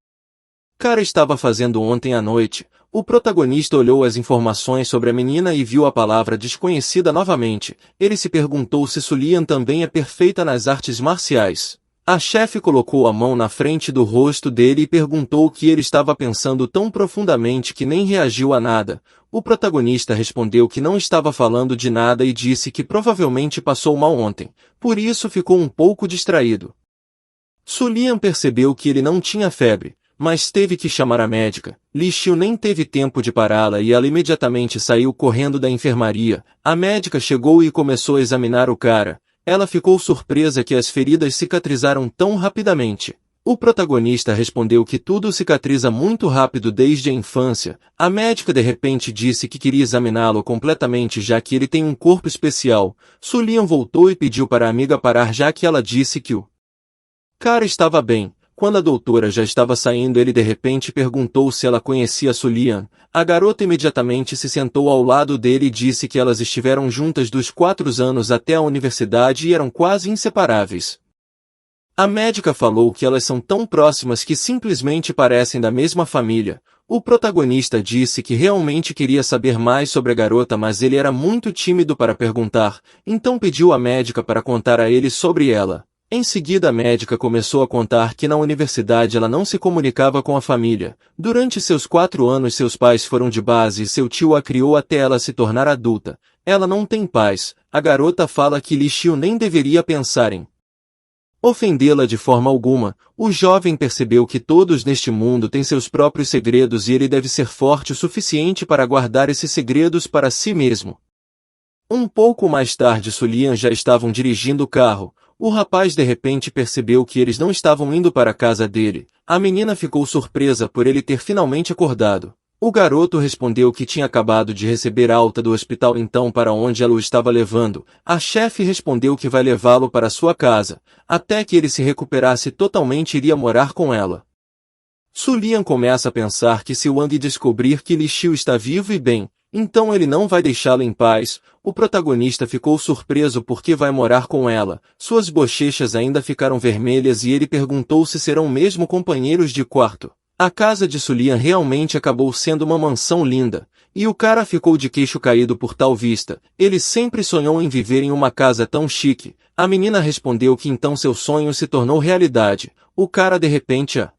A: cara estava fazendo ontem à noite. O protagonista olhou as informações sobre a menina e viu a palavra desconhecida novamente. Ele se perguntou se Sulian também é perfeita nas artes marciais. A chefe colocou a mão na frente do rosto dele e perguntou o que ele estava pensando tão profundamente que nem reagiu a nada. O protagonista respondeu que não estava falando de nada e disse que provavelmente passou mal ontem, por isso ficou um pouco distraído. Sulian percebeu que ele não tinha febre, mas teve que chamar a médica. Li Xiu nem teve tempo de pará-la e ela imediatamente saiu correndo da enfermaria. A médica chegou e começou a examinar o cara. Ela ficou surpresa que as feridas cicatrizaram tão rapidamente. O protagonista respondeu que tudo cicatriza muito rápido desde a infância. A médica de repente disse que queria examiná-lo completamente já que ele tem um corpo especial. Su Lian voltou e pediu para a amiga parar já que ela disse que o cara estava bem. Quando a doutora já estava saindo, ele de repente perguntou se ela conhecia Su Lian. A garota imediatamente se sentou ao lado dele e disse que elas estiveram juntas dos 4 anos até a universidade e eram quase inseparáveis. A médica falou que elas são tão próximas que simplesmente parecem da mesma família. O protagonista disse que realmente queria saber mais sobre a garota, mas ele era muito tímido para perguntar, então pediu à médica para contar a ele sobre ela. Em seguida a médica começou a contar que na universidade ela não se comunicava com a família. Durante seus 4 anos seus pais foram de base e seu tio a criou até ela se tornar adulta. Ela não tem pais. A garota fala que Li Xiu nem deveria pensar em ofendê-la de forma alguma. O jovem percebeu que todos neste mundo têm seus próprios segredos e ele deve ser forte o suficiente para guardar esses segredos para si mesmo. Um pouco mais tarde Su Lian já estavam dirigindo o carro. O rapaz de repente percebeu que eles não estavam indo para a casa dele. A menina ficou surpresa por ele ter finalmente acordado. O garoto respondeu que tinha acabado de receber alta do hospital, então para onde ela o estava levando. A chefe respondeu que vai levá-lo para sua casa. Até que ele se recuperasse totalmente iria morar com ela. Su Lian começa a pensar que se Wang descobrir que Li Xiu está vivo e bem, então ele não vai deixá-la em paz. O protagonista ficou surpreso porque vai morar com ela. Suas bochechas ainda ficaram vermelhas e ele perguntou se serão mesmo companheiros de quarto. A casa de Su Lian realmente acabou sendo uma mansão linda, e o cara ficou de queixo caído por tal vista. Ele sempre sonhou em viver em uma casa tão chique. A menina respondeu que então seu sonho se tornou realidade. O cara de repente a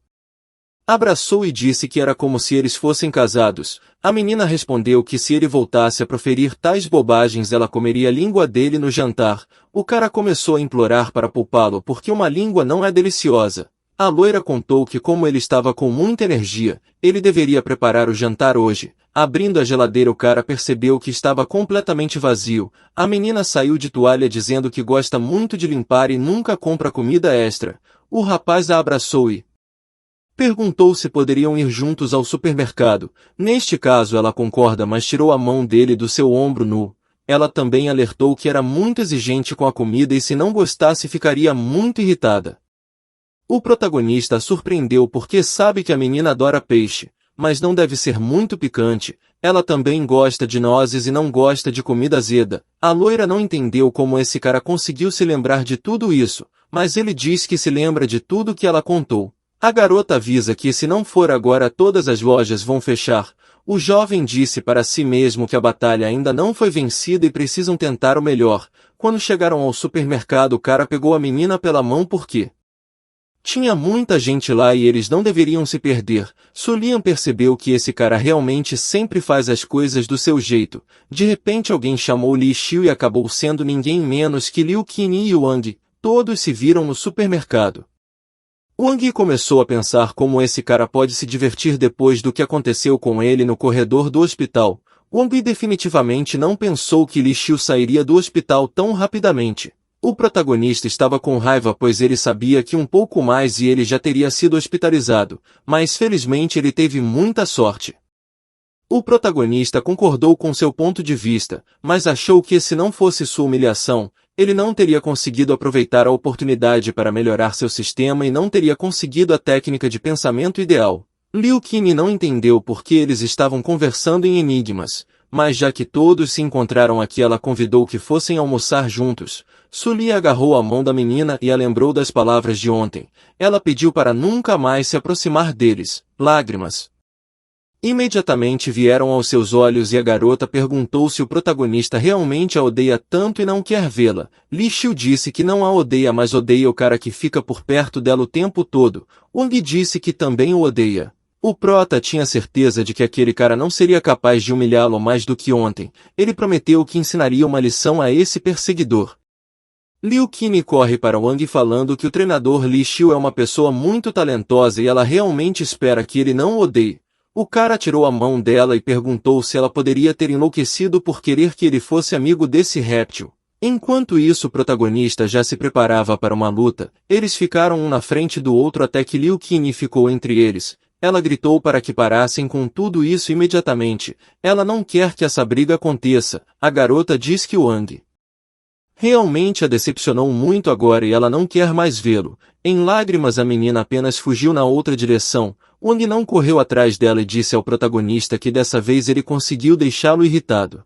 A: abraçou e disse que era como se eles fossem casados. A menina respondeu que se ele voltasse a proferir tais bobagens ela comeria a língua dele no jantar. O cara começou a implorar para poupá-lo porque uma língua não é deliciosa. A loira contou que como ele estava com muita energia, ele deveria preparar o jantar hoje. Abrindo a geladeira o cara percebeu que estava completamente vazio. A menina saiu de toalha dizendo que gosta muito de limpar e nunca compra comida extra. O rapaz a abraçou e perguntou se poderiam ir juntos ao supermercado. Neste caso ela concorda, mas tirou a mão dele do seu ombro nu. Ela também alertou que era muito exigente com a comida e se não gostasse ficaria muito irritada. O protagonista a surpreendeu porque sabe que a menina adora peixe, mas não deve ser muito picante. Ela também gosta de nozes e não gosta de comida azeda. A loira não entendeu como esse cara conseguiu se lembrar de tudo isso, mas ele diz que se lembra de tudo que ela contou. A garota avisa que se não for agora todas as lojas vão fechar. O jovem disse para si mesmo que a batalha ainda não foi vencida e precisam tentar o melhor. Quando chegaram ao supermercado o cara pegou a menina pela mão porque tinha muita gente lá e eles não deveriam se perder. Su Lian percebeu que esse cara realmente sempre faz as coisas do seu jeito. De repente alguém chamou Li Xiu e acabou sendo ninguém menos que Liu Qin e Wang. Todos se viram no supermercado. Wang começou a pensar como esse cara pode se divertir depois do que aconteceu com ele no corredor do hospital. Wang definitivamente não pensou que Li Xiu sairia do hospital tão rapidamente. O protagonista estava com raiva pois ele sabia que um pouco mais e ele já teria sido hospitalizado, mas felizmente ele teve muita sorte. O protagonista concordou com seu ponto de vista, mas achou que se não fosse sua humilhação, ele não teria conseguido aproveitar a oportunidade para melhorar seu sistema e não teria conseguido a técnica de pensamento ideal. Liu Qin não entendeu por que eles estavam conversando em enigmas, mas já que todos se encontraram aqui ela convidou que fossem almoçar juntos. Su Lian agarrou a mão da menina e a lembrou das palavras de ontem. Ela pediu para nunca mais se aproximar deles. Lágrimas imediatamente vieram aos seus olhos e a garota perguntou se o protagonista realmente a odeia tanto e não quer vê-la. Li Xiu disse que não a odeia, mas odeia o cara que fica por perto dela o tempo todo. Wang disse que também o odeia. O prota tinha certeza de que aquele cara não seria capaz de humilhá-lo mais do que ontem. Ele prometeu que ensinaria uma lição a esse perseguidor. Liu Qin corre para Wang falando que o treinador Li Xiu é uma pessoa muito talentosa e ela realmente espera que ele não o odeie. O cara tirou a mão dela e perguntou se ela poderia ter enlouquecido por querer que ele fosse amigo desse réptil. Enquanto isso, o protagonista já se preparava para uma luta. Eles ficaram um na frente do outro até que Liu Qin ficou entre eles. Ela gritou para que parassem com tudo isso imediatamente. Ela não quer que essa briga aconteça. A garota diz que Wang realmente a decepcionou muito agora e ela não quer mais vê-lo. Em lágrimas, a menina apenas fugiu na outra direção. Wang não correu atrás dela e disse ao protagonista que dessa vez ele conseguiu deixá-lo irritado.